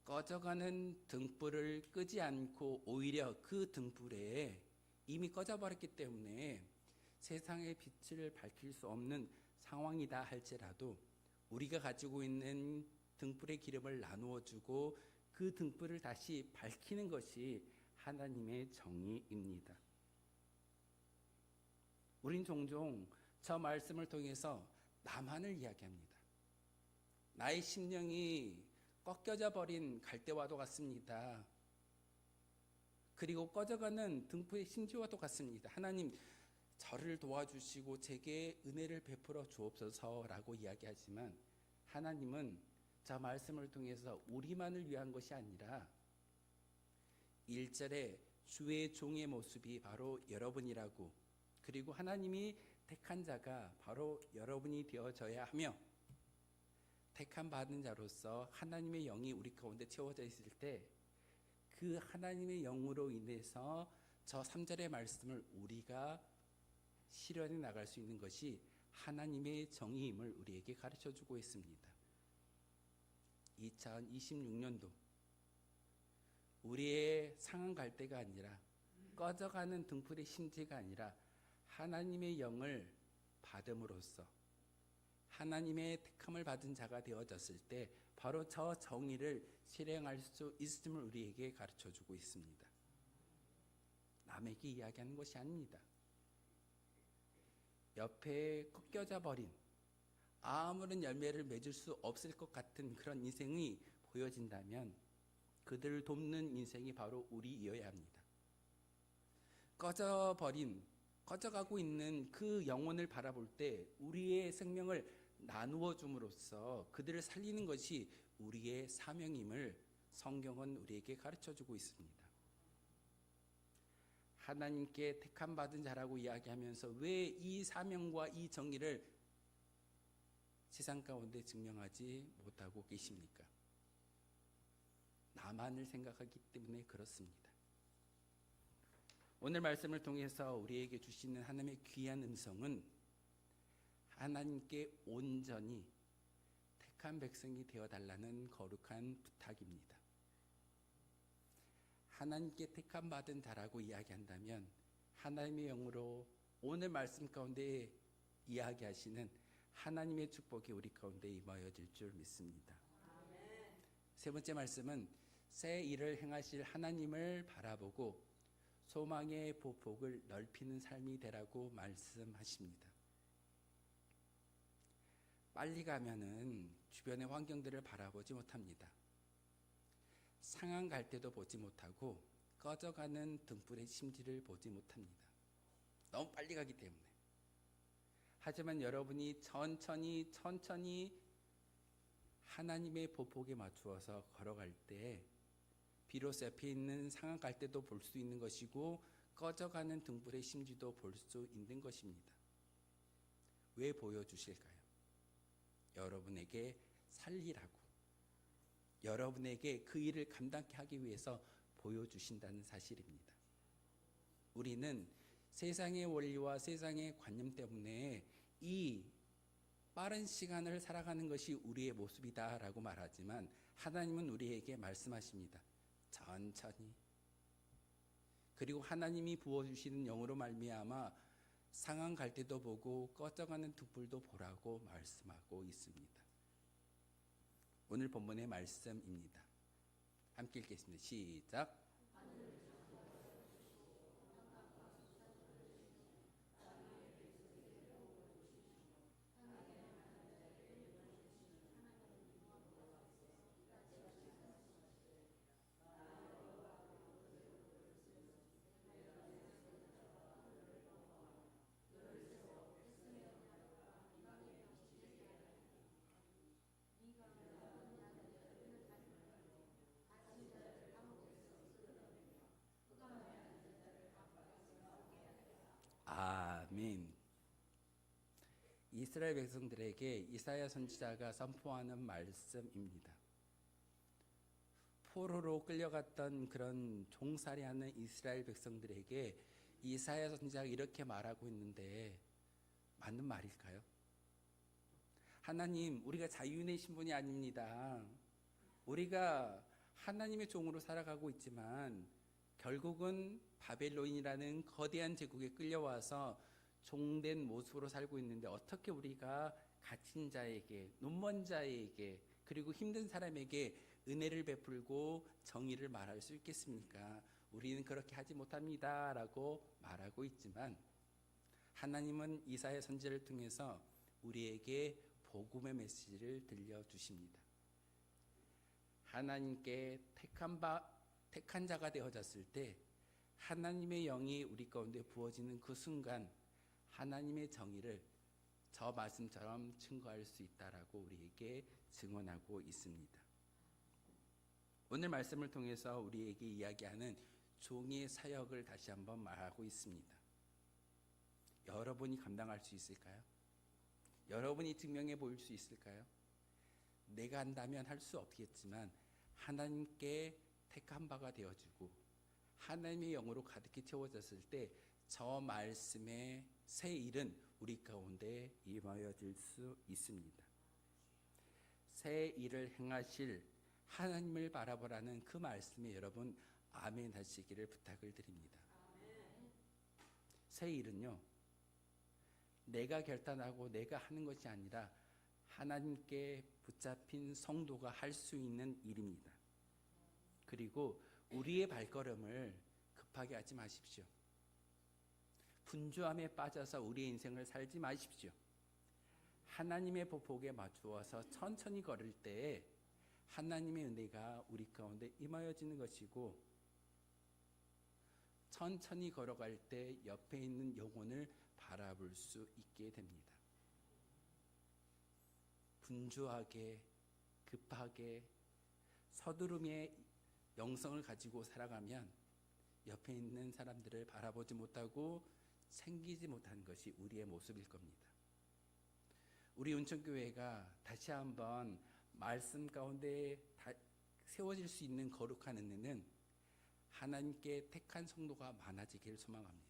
A: 꺼져가는 등불을 끄지 않고 오히려 그 등불에 이미 꺼져버렸기 때문에 세상의 빛을 밝힐 수 없는 상황이다 할지라도 우리가 가지고 있는 등불의 기름을 나누어 주고 그 등불을 다시 밝히는 것이 하나님의 정의입니다. 우린 종종 저 말씀을 통해서 나만을 이야기합니다. 나의 심령이 꺾여져 버린 갈대와도 같습니다. 그리고 꺼져가는 등불의 심지와도 같습니다. 하나님, 저를 도와주시고 제게 은혜를 베풀어 주옵소서라고 이야기하지만 하나님은 저 말씀을 통해서 우리만을 위한 것이 아니라 1절에 주의 종의 모습이 바로 여러분이라고, 그리고 하나님이 택한 자가 바로 여러분이 되어져야 하며 택한 받은 자로서 하나님의 영이 우리 가운데 채워져 있을 때 그 하나님의 영으로 인해서 저 3절의 말씀을 우리가 실현해 나갈 수 있는 것이 하나님의 정의임을 우리에게 가르쳐주고 있습니다. 2026년도 우리의 상한 갈대가 아니라 꺼져가는 등불의 심지가 아니라 하나님의 영을 받음으로써 하나님의 택함을 받은 자가 되어졌을 때 바로 저 정의를 실행할 수 있음을 우리에게 가르쳐주고 있습니다. 남에게 이야기하는 것이 아닙니다. 옆에 꺾여져 버린 아무런 열매를 맺을 수 없을 것 같은 그런 인생이 보여진다면 그들을 돕는 인생이 바로 우리이어야 합니다. 꺼져가고 있는 그 영혼을 바라볼 때 우리의 생명을 나누어 줌으로써 그들을 살리는 것이 우리의 사명임을 성경은 우리에게 가르쳐 주고 있습니다. 하나님께 택함 받은 자라고 이야기하면서 왜 이 사명과 이 정의를 세상 가운데 증명하지 못하고 계십니까? 나만을 생각하기 때문에 그렇습니다. 오늘 말씀을 통해서 우리에게 주시는 하나님의 귀한 음성은 하나님께 온전히 택한 백성이 되어달라는 거룩한 부탁입니다. 하나님께 택함 받은 자라고 이야기한다면 하나님의 영으로 오늘 말씀 가운데 이야기하시는 하나님의 축복이 우리 가운데 임하여질 줄 믿습니다. 세 번째 말씀은 새 일을 행하실 하나님을 바라보고 소망의 보폭을 넓히는 삶이 되라고 말씀하십니다. 빨리 가면은 주변의 환경들을 바라보지 못합니다. 상한 갈 때도 보지 못하고 꺼져가는 등불의 심지를 보지 못합니다. 너무 빨리 가기 때문에. 하지만 여러분이 천천히 하나님의 보폭에 맞추어서 걸어갈 때 비로소 옆에 있는 상한 갈 때도 볼 수 있는 것이고 꺼져가는 등불의 심지도 볼 수 있는 것입니다. 왜 보여주실까요? 여러분에게 살리라고, 여러분에게 그 일을 감당케 하기 위해서 보여주신다는 사실입니다. 우리는 세상의 원리와 세상의 관념 때문에 이 빠른 시간을 살아가는 것이 우리의 모습이다라고 말하지만 하나님은 우리에게 말씀하십니다. 천천히. 그리고 하나님이 부어주시는 영으로 말미암아 상한 갈 때도 보고 꺼져가는 등불도 보라고 말씀하고 있습니다. 오늘 본문의 말씀입니다. 함께 읽겠습니다. 시작. 아멘. 이스라엘 백성들에게 이사야 선지자가 선포하는 말씀입니다. 포로로 끌려갔던 그런 종살이하는 이스라엘 백성들에게 이사야 선지자가 이렇게 말하고 있는데 맞는 말일까요? 하나님, 우리가 자유인의 신분이 아닙니다. 우리가 하나님의 종으로 살아가고 있지만 결국은 바벨론이라는 거대한 제국에 끌려와서 종된 모습으로 살고 있는데 어떻게 우리가 갇힌 자에게, 눈먼 자에게, 그리고 힘든 사람에게 은혜를 베풀고 정의를 말할 수 있겠습니까? 우리는 그렇게 하지 못합니다 라고 말하고 있지만 하나님은 이사야 선지자를 통해서 우리에게 복음의 메시지를 들려주십니다. 하나님께 택한 자가 되어졌을 때 하나님의 영이 우리 가운데 부어지는 그 순간 하나님의 정의를 저 말씀처럼 증거할 수 있다라고 우리에게 증언하고 있습니다. 오늘 말씀을 통해서 우리에게 이야기하는 종의 사역을 다시 한번 말하고 있습니다. 여러분이 감당할 수 있을까요? 여러분이 증명해 보일 수 있을까요? 내가 한다면 할 수 없겠지만 하나님께 택한 바가 되어지고 하나님의 영으로 가득히 채워졌을 때 저 말씀의 새 일은 우리 가운데 임하여질 수 있습니다. 새 일을 행하실 하나님을 바라보라는 그 말씀에 여러분 아멘 하시기를 부탁을 드립니다. 새 일은요, 내가 결단하고 내가 하는 것이 아니라 하나님께 붙잡힌 성도가 할 수 있는 일입니다. 그리고 우리의 발걸음을 급하게 하지 마십시오. 분주함에 빠져서 우리의 인생을 살지 마십시오. 하나님의 보폭에 맞추어서 천천히 걸을 때 하나님의 은혜가 우리 가운데 임하여지는 것이고 천천히 걸어갈 때 옆에 있는 영혼을 바라볼 수 있게 됩니다. 분주하게, 급하게, 서두름의 영성을 가지고 살아가면 옆에 있는 사람들을 바라보지 못하고 챙기지 못하는 것이 우리의 모습일 겁니다. 우리 운천교회가 다시 한번 말씀 가운데 세워질 수 있는 거룩한 은혜는 하나님께 택한 성도가 많아지기를 소망합니다.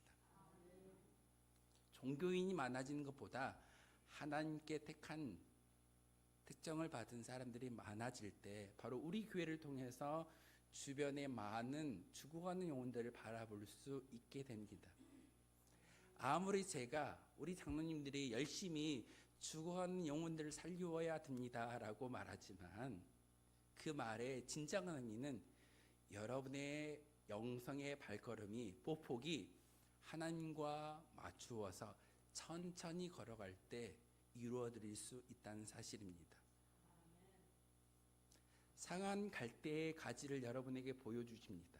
A: 종교인이 많아지는 것보다 하나님께 택한 특정을 받은 사람들이 많아질 때 바로 우리 교회를 통해서 주변의 많은 죽어가는 영혼들을 바라볼 수 있게 됩니다. 아무리 제가 우리 장로님들이 열심히 죽어가는 영혼들을 살려야 됩니다라고 말하지만 그 말의 진정한 의미는 여러분의 영성의 발걸음이 보폭이 하나님과 맞추어서 천천히 걸어갈 때 이루어드릴 수 있다는 사실입니다. 상한 갈대의 가지를 여러분에게 보여주십니다.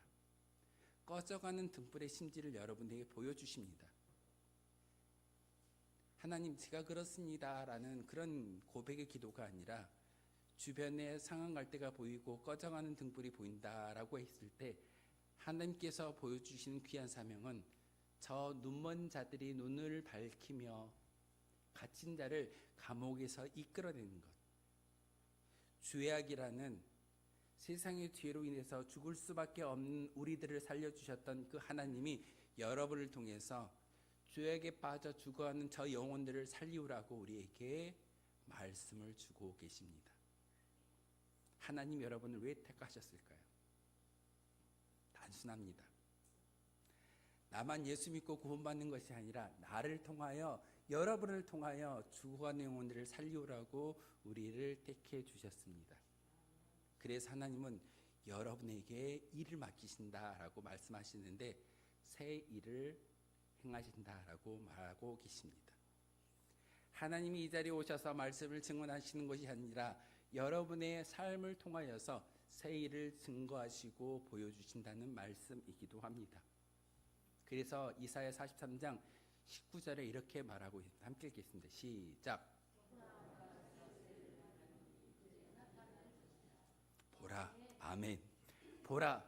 A: 꺼져가는 등불의 심지를 여러분에게 보여주십니다. 하나님, 제가 그렇습니다 라는 그런 고백의 기도가 아니라 주변에 상한 갈대가 보이고 꺼져가는 등불이 보인다라고 했을 때 하나님께서 보여주시는 귀한 사명은 저 눈먼 자들이 눈을 밝히며 갇힌 자를 감옥에서 이끌어내는 것. 죄악이라는 세상의 죄로 인해서 죽을 수밖에 없는 우리들을 살려주셨던 그 하나님이 여러분을 통해서 죄악에 빠져 죽어가는 저 영혼들을 살리우라고 우리에게 말씀을 주고 계십니다. 하나님 여러분을 왜 택하셨을까요? 단순합니다. 나만 예수 믿고 구원받는 것이 아니라 나를 통하여, 여러분을 통하여 죽어가는 영혼들을 살리우라고 우리를 택해 주셨습니다. 그래서 하나님은 여러분에게 일을 맡기신다라고 말씀하시는데 새 일을 행하신다라고 말하고 계십니다. 하나님이 이 자리에 오셔서 말씀을 증언하시는 것이 아니라 여러분의 삶을 통하여서 새 일을 증거하시고 보여주신다는 말씀이기도 합니다. 그래서 이사야 43장 19절에 이렇게 말하고 있습니다. 함께 읽겠습니다. 시작. 보라, 아멘. 보라,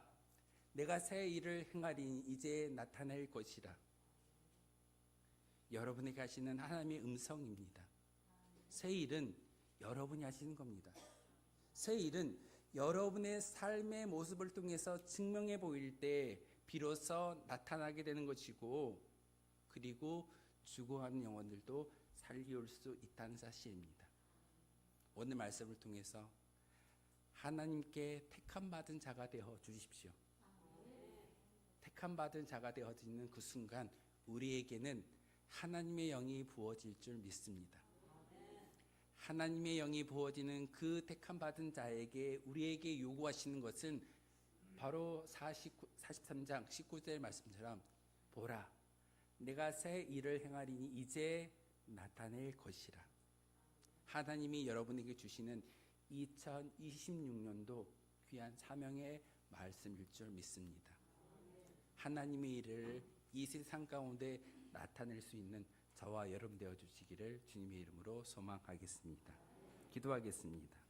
A: 내가 새 일을 행하리니 이제 나타낼 것이라. 여러분에게 하시는 하나님의 음성입니다. 새 일은 여러분이 하시는 겁니다. 새 일은 여러분의 삶의 모습을 통해서 증명해 보일 때 비로소 나타나게 되는 것이고, 그리고 죽어가는 영혼들도 살려올 수 있다는 사실입니다. 오늘 말씀을 통해서 하나님께 택함받은 자가 되어 주십시오. 택함받은 자가 되어지는 그 순간 우리에게는 하나님의 영이 부어질 줄 믿습니다. 하나님의 영이 부어지는 그 택함받은 자에게 우리에게 요구하시는 것은 바로 43장 19절 말씀처럼 보라, 내가 새 일을 행하리니 이제 나타낼 것이라. 하나님이 여러분에게 주시는 2026년도 귀한 사명의 말씀일 줄 믿습니다. 하나님의 일을 이 세상 가운데 나타낼 수 있는 저와 여러분 되어 주시기를 주님의 이름으로 소망하겠습니다. 기도하겠습니다.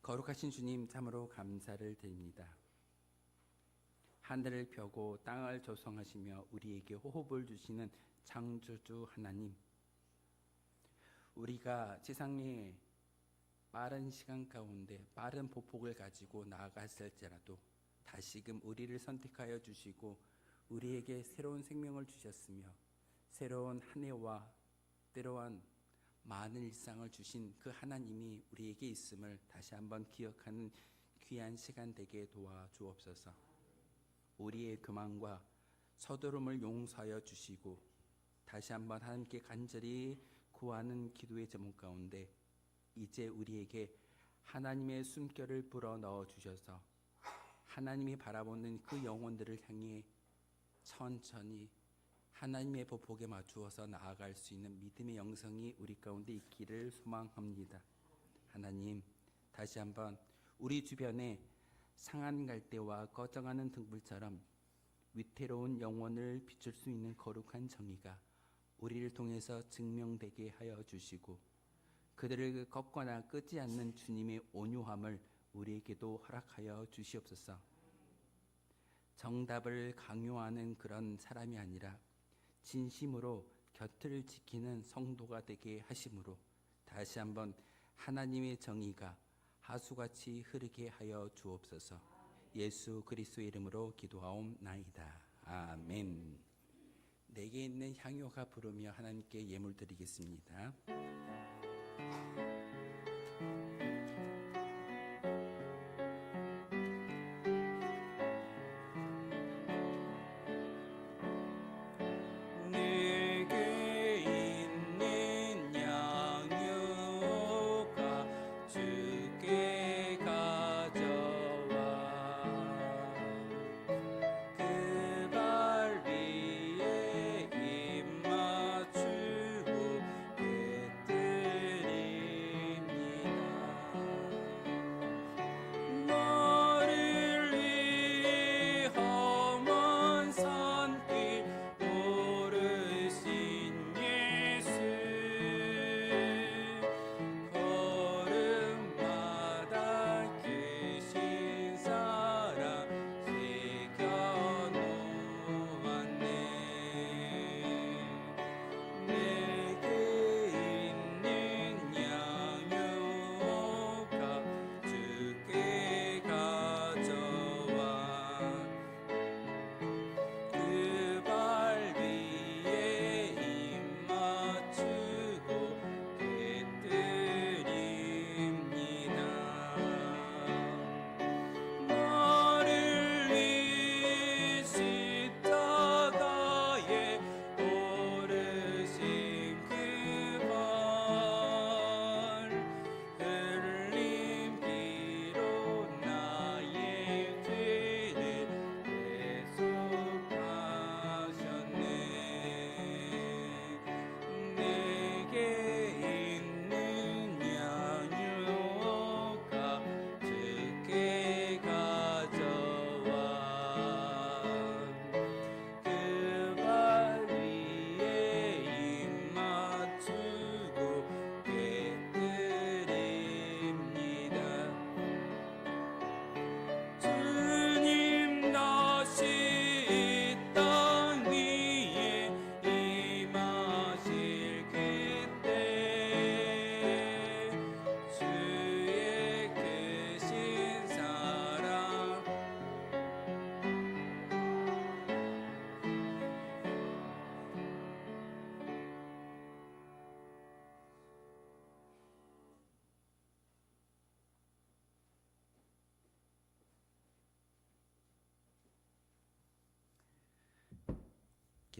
A: 거룩하신 주님, 참으로 감사를 드립니다. 하늘을 펴고 땅을 조성하시며 우리에게 호흡을 주시는 창조주 하나님, 우리가 세상의 빠른 시간 가운데 빠른 보폭을 가지고 나아갔을지라도 다시금 우리를 선택하여 주시고 우리에게 새로운 생명을 주셨으며 새로운 한 해와 때로한 많은 일상을 주신 그 하나님이 우리에게 있음을 다시 한번 기억하는 귀한 시간 되게 도와주옵소서. 우리의 교만과 서두름을 용서하여 주시고 다시 한번 하나님께 간절히 구하는 기도의 제목 가운데 이제 우리에게 하나님의 숨결을 불어 넣어 주셔서 하나님이 바라보는 그 영혼들을 향해 천천히 하나님의 보폭에 맞추어서 나아갈 수 있는 믿음의 영성이 우리 가운데 있기를 소망합니다. 하나님, 다시 한번 우리 주변에 상한 갈대와 꺼져가는 등불처럼 위태로운 영혼을 비출 수 있는 거룩한 정의가 우리를 통해서 증명되게 하여 주시고 그들을 꺾거나 끄지 않는 주님의 온유함을 우리에게도 허락하여 주시옵소서. 정답을 강요하는 그런 사람이 아니라 진심으로 곁을 지키는 성도가 되게 하심으로 다시 한번 하나님의 정의가 하수같이 흐르게 하여 주옵소서. 예수 그리스도의 이름으로 기도하옵나이다. 아멘. 내게 있는 향유가 부르며 하나님께 예물 드리겠습니다.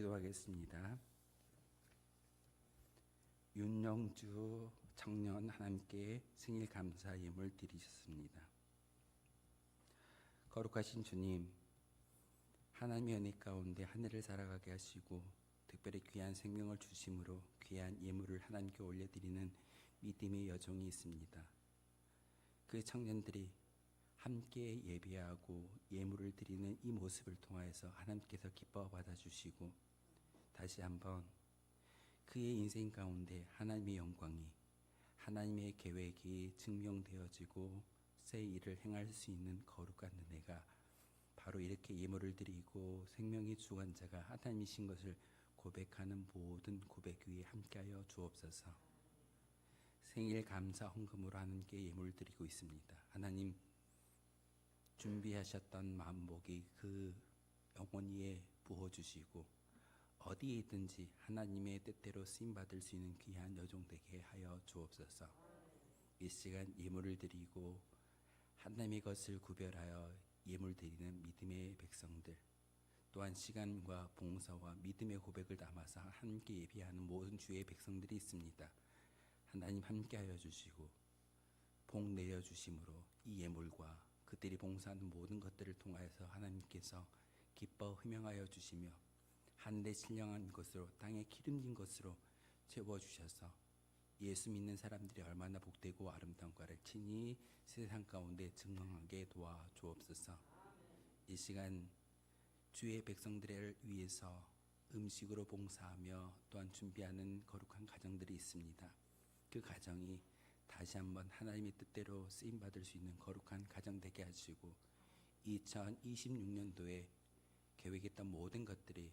A: 기도하겠습니다. 윤영주 청년 하나님께 생일 감사 예물 드리셨습니다. 거룩하신 주님, 하나님의 은혜 가운데 한 해를 살아가게 하시고 특별히 귀한 생명을 주심으로 귀한 예물을 하나님께 올려드리는 믿음의 여정이 있습니다. 그 청년들이 함께 예배하고 예물을 드리는 이 모습을 통하여서 하나님께서 기뻐 받아주시고 다시 한번 그의 인생 가운데 하나님의 영광이 하나님의 계획이 증명되어지고 새 일을 행할 수 있는 거룩한 은혜가 바로 이렇게 예물을 드리고 생명의 주관자가 하나님이신 것을 고백하는 모든 고백 위에 함께하여 주옵소서. 생일 감사 헌금으로 하나님께 예물을 드리고 있습니다. 하나님, 준비하셨던 만복이 그 영혼위에 부어주시고 어디에 있든지 하나님의 뜻대로 쓰임받을 수 있는 귀한 여종 되게 하여 주옵소서. 이 시간 예물을 드리고 하나님의 것을 구별하여 예물 드리는 믿음의 백성들, 또한 시간과 봉사와 믿음의 고백을 담아서 함께 예배하는 모든 주의 백성들이 있습니다. 하나님 함께하여 주시고 복 내려주심으로 이 예물과 그들이 봉사하는 모든 것들을 통하여서 하나님께서 기뻐 흠명하여 주시며 한데 신령한 것으로 땅에 기름진 것으로 채워주셔서 예수 믿는 사람들이 얼마나 복되고 아름다운가를 친히 세상 가운데 증명하게 도와 주옵소서. 이 시간 주의 백성들을 위해서 음식으로 봉사하며 또한 준비하는 거룩한 가정들이 있습니다. 그 가정이 다시 한번 하나님의 뜻대로 쓰임받을 수 있는 거룩한 가정 되게 하시고 2026년도에 계획했던 모든 것들이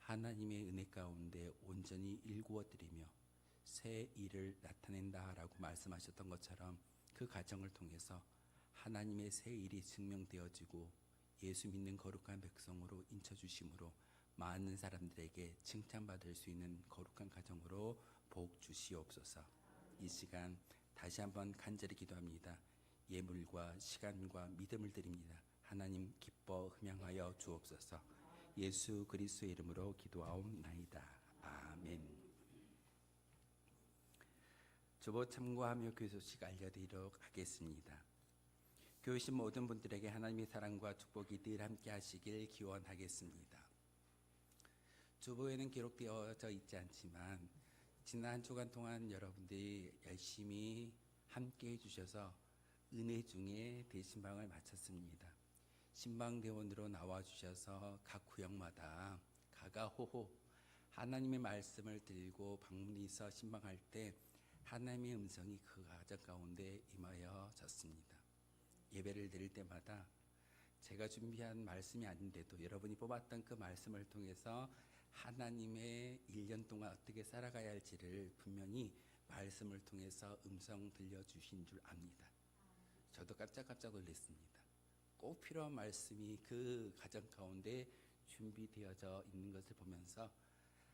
A: 하나님의 은혜 가운데 온전히 일구어드리며 새 일을 나타낸다라고 말씀하셨던 것처럼 그 가정을 통해서 하나님의 새 일이 증명되어지고 예수 믿는 거룩한 백성으로 인쳐주심으로 많은 사람들에게 칭찬받을 수 있는 거룩한 가정으로 복 주시옵소서. 이 시간 다시 한번 간절히 기도합니다. 예물과 시간과 믿음을 드립니다. 하나님 기뻐 흠양하여 주옵소서. 예수 그리스도의 이름으로 기도하옵나이다. 아멘. 주보 참고하며 교회 소식 알려드리도록 하겠습니다. 교회 오신 모든 분들에게 하나님의 사랑과 축복이 늘 함께 하시길 기원하겠습니다. 주보에는 기록되어져 있지 않지만 지난 한 주간 동안 여러분들이 열심히 함께 해주셔서 은혜 중에 대신방을 마쳤습니다. 신방대원으로 나와주셔서 각 구역마다 가가호호 하나님의 말씀을 들고 방문해서 신방할 때 하나님의 음성이 그 가정 가운데 임하여졌습니다. 예배를 드릴 때마다 제가 준비한 말씀이 아닌데도 여러분이 뽑았던 그 말씀을 통해서 하나님의 1년 동안 어떻게 살아가야 할지를 분명히 말씀을 통해서 음성 들려주신 줄 압니다. 저도 깜짝깜짝 놀랐습니다. 꼭 필요한 말씀이 그 가정 가운데 준비되어져 있는 것을 보면서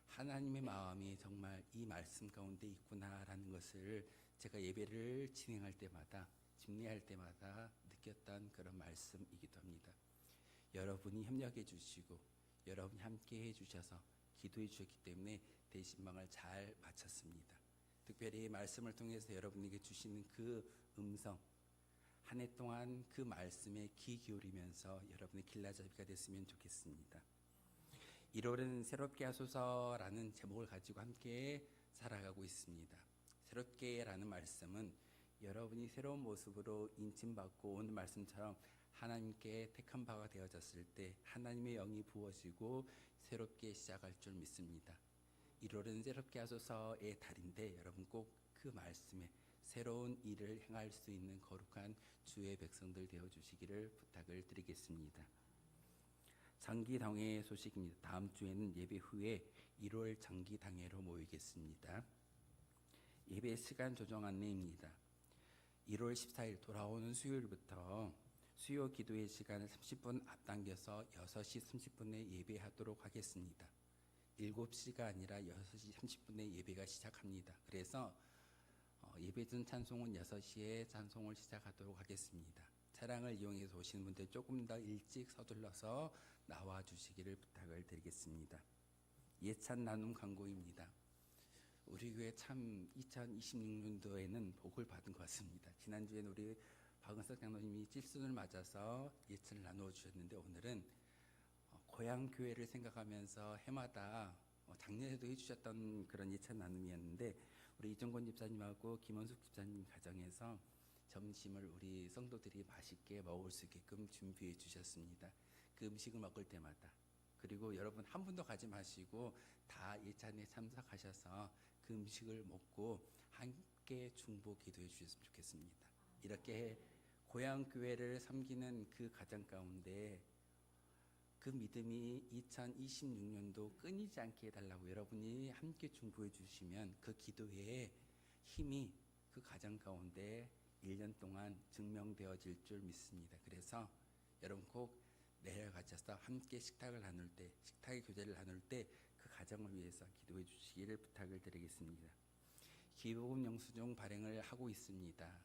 A: 하나님의 마음이 정말 이 말씀 가운데 있구나라는 것을 제가 예배를 진행할 때마다 집례할 때마다 느꼈던 그런 말씀이기도 합니다. 여러분이 협력해 주시고 여러분이 함께 해주셔서 기도해 주셨기 때문에 대신방을 잘 마쳤습니다. 특별히 말씀을 통해서 여러분에게 주시는 그 음성 한 해 동안 그 말씀에 귀 기울이면서 여러분의 길라잡이가 됐으면 좋겠습니다. 1월은 새롭게 하소서라는 제목을 가지고 함께 살아가고 있습니다. 새롭게라는 말씀은 여러분이 새로운 모습으로 인침받고 오는 말씀처럼 하나님께 택한 바가 되어졌을 때 하나님의 영이 부어지고 새롭게 시작할 줄 믿습니다. 1월은 새롭게 하소서의 달인데 여러분 꼭 그 말씀에 새로운 일을 행할 수 있는 거룩한 주의 백성들 되어주시기를 부탁을 드리겠습니다. 장기당회 소식입니다. 다음 주에는 예배 후에 1월 장기당회로 모이겠습니다. 예배 시간 조정 안내입니다. 1월 14일 돌아오는 수요일부터 수요 기도의 시간을 30분 앞당겨서 6시 30분에 예배하도록 하겠습니다. 7시가 아니라 6시 30분에 예배가 시작합니다. 그래서 예배 전 찬송은 6시에 찬송을 시작하도록 하겠습니다. 차량을 이용해서 오시는 분들 조금 더 일찍 서둘러서 나와 주시기를 부탁을 드리겠습니다. 예찬 나눔 광고입니다. 우리 교회 참 2026년도에는 복을 받은 것 같습니다. 지난주에는 우리 박은석 장로님이 찔순을 맞아서 예찬을 나누어 주셨는데 오늘은 고향 교회를 생각하면서 해마다 작년에도 해주셨던 그런 예찬 나눔이었는데 우리 이정권 집사님하고 김원숙 집사님 가정에서 점심을 우리 성도들이 맛있게 먹을 수 있게끔 준비해 주셨습니다. 그 음식을 먹을 때마다 그리고 여러분 한 분도 가지 마시고 다 예찬에 참석하셔서 그 음식을 먹고 함께 중보 기도해 주셨으면 좋겠습니다. 이렇게 고향 교회를 섬기는 그 가정 가운데 그 믿음이 2026년도 끊이지 않게 해달라고 여러분이 함께 중보해 주시면 그 기도의 힘이 그 가정 가운데 1년 동안 증명되어질 줄 믿습니다. 그래서 여러분 꼭 내려가셔서 함께 식탁을 나눌 때, 식탁의 교제를 나눌 때 그 가정을 위해서 기도해 주시기를 부탁을 드리겠습니다. 기부금 영수증 발행을 하고 있습니다.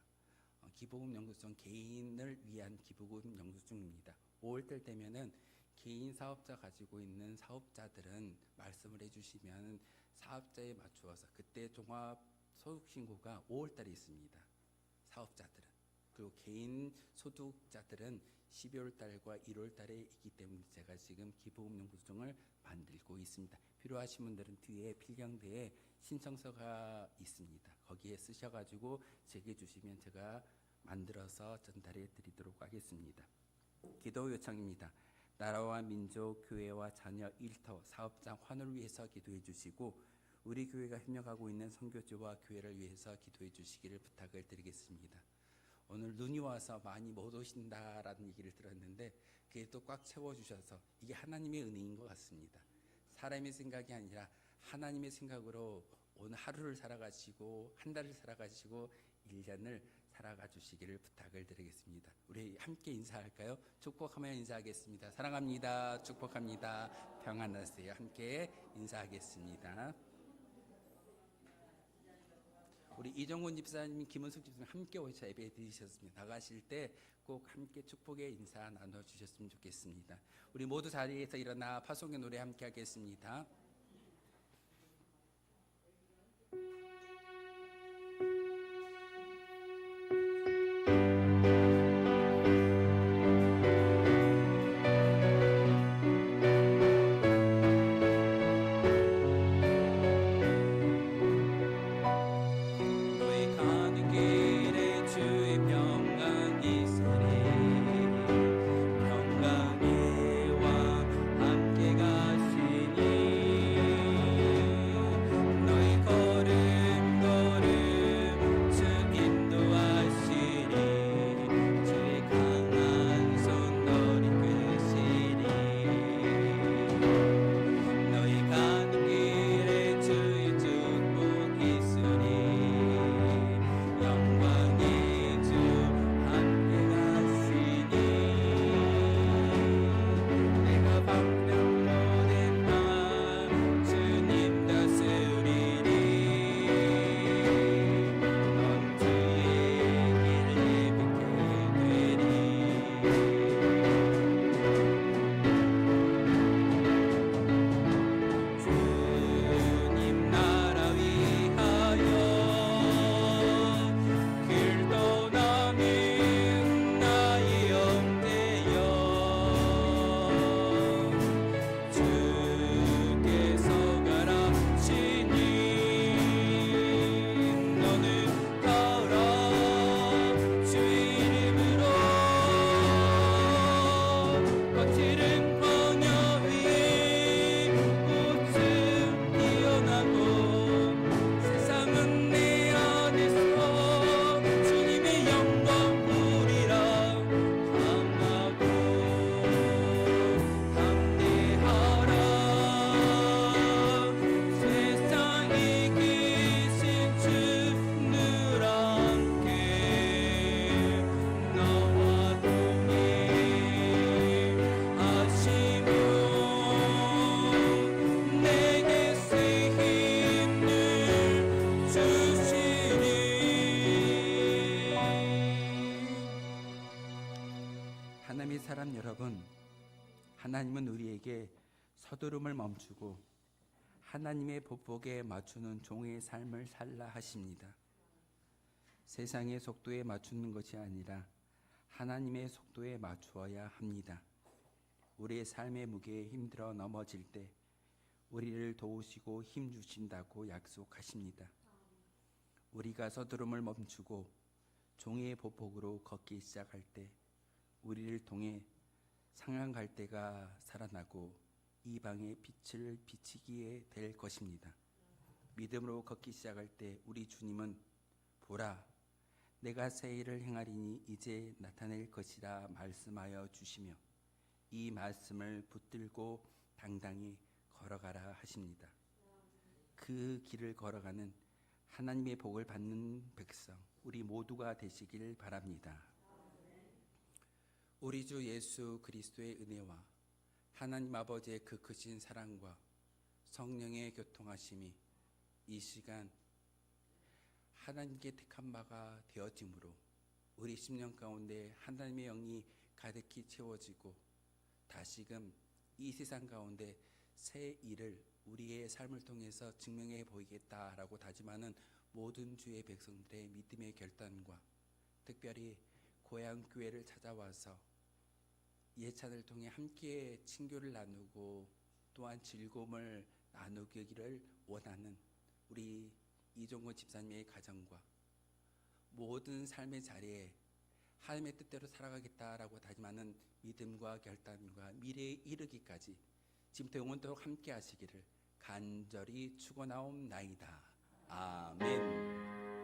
A: 기부금 영수증 개인을 위한 기부금 영수증입니다. 5월달 되면은 개인 사업자 가지고 있는 사업자들은 말씀을 해주시면 사업자에 맞추어서 그때 종합 소득 신고가 5월달에 있습니다. 사업자들은. 그리고 개인 소득자들은 12월달과 1월달에 있기 때문에 제가 지금 기부금 영수증을 만들고 있습니다. 필요하신 분들은 뒤에 필경대에 신청서가 있습니다. 거기에 쓰셔가지고 제게 주시면 제가 만들어서 전달해 드리도록 하겠습니다. 기도 요청입니다. 나라와 민족, 교회와 자녀, 일터, 사업장, 환호를 위해서 기도해 주시고 우리 교회가 협력하고 있는 선교지와 교회를 위해서 기도해 주시기를 부탁을 드리겠습니다. 오늘 눈이 와서 많이 못 오신다라는 얘기를 들었는데 그게 또 꽉 채워주셔서 이게 하나님의 은혜인 것 같습니다. 사람의 생각이 아니라 하나님의 생각으로 오늘 하루를 살아가시고 한 달을 살아가시고 1년을 살아가 주시기를 부탁을 드리겠습니다. 우리 함께 인사할까요? 축복하며 인사하겠습니다. 사랑합니다. 축복합니다. 평안하세요. 함께 인사하겠습니다. 우리 이정훈 집사님, 김은숙 집사님 함께 오셔서 예배 드리셨습니다. 나가실 때 꼭 함께 축복의 인사 나눠주셨으면 좋겠습니다. 우리 모두 자리에서 일어나 파송의 노래 함께 하겠습니다. 하나님의 사람 여러분, 하나님은 우리에게 서두름을 멈추고 하나님의 보복에 맞추는 종의 삶을 살라 하십니다. 세상의 속도에 맞추는 것이 아니라 하나님의 속도에 맞추어야 합니다. 우리의 삶의 무게에 힘들어 넘어질 때 우리를 도우시고 힘 주신다고 약속하십니다. 우리가 서두름을 멈추고 종의 보복으로 걷기 시작할 때 우리를 통해 상한 갈대가 살아나고 이방의 빛을 비치게 될 것입니다. 믿음으로 걷기 시작할 때 우리 주님은 보라, 내가 새 일을 행하리니 이제 나타낼 것이라 말씀하여 주시며 이 말씀을 붙들고 당당히 걸어가라 하십니다. 그 길을 걸어가는 하나님의 복을 받는 백성, 우리 모두가 되시길 바랍니다. 우리 주 예수 그리스도의 은혜와 하나님 아버지의 그 크신 사랑과 성령의 교통하심이 이 시간 하나님께 택한 바가 되어짐으로 우리 심령 가운데 하나님의 영이 가득히 채워지고 다시금 이 세상 가운데 새 일을 우리의 삶을 통해서 증명해 보이겠다라고 다짐하는 모든 주의 백성들의 믿음의 결단과 특별히 고향 교회를 찾아와서 예찬을 통해 함께 친교를 나누고 또한 즐거움을 나누기를 원하는 우리 이종호 집사님의 가정과 모든 삶의 자리에 하나님의 뜻대로 살아가겠다라고 다짐하는 믿음과 결단과 미래에 이르기까지 지금부터 영원토록 함께 하시기를 간절히 축원하옵나이다. 아멘.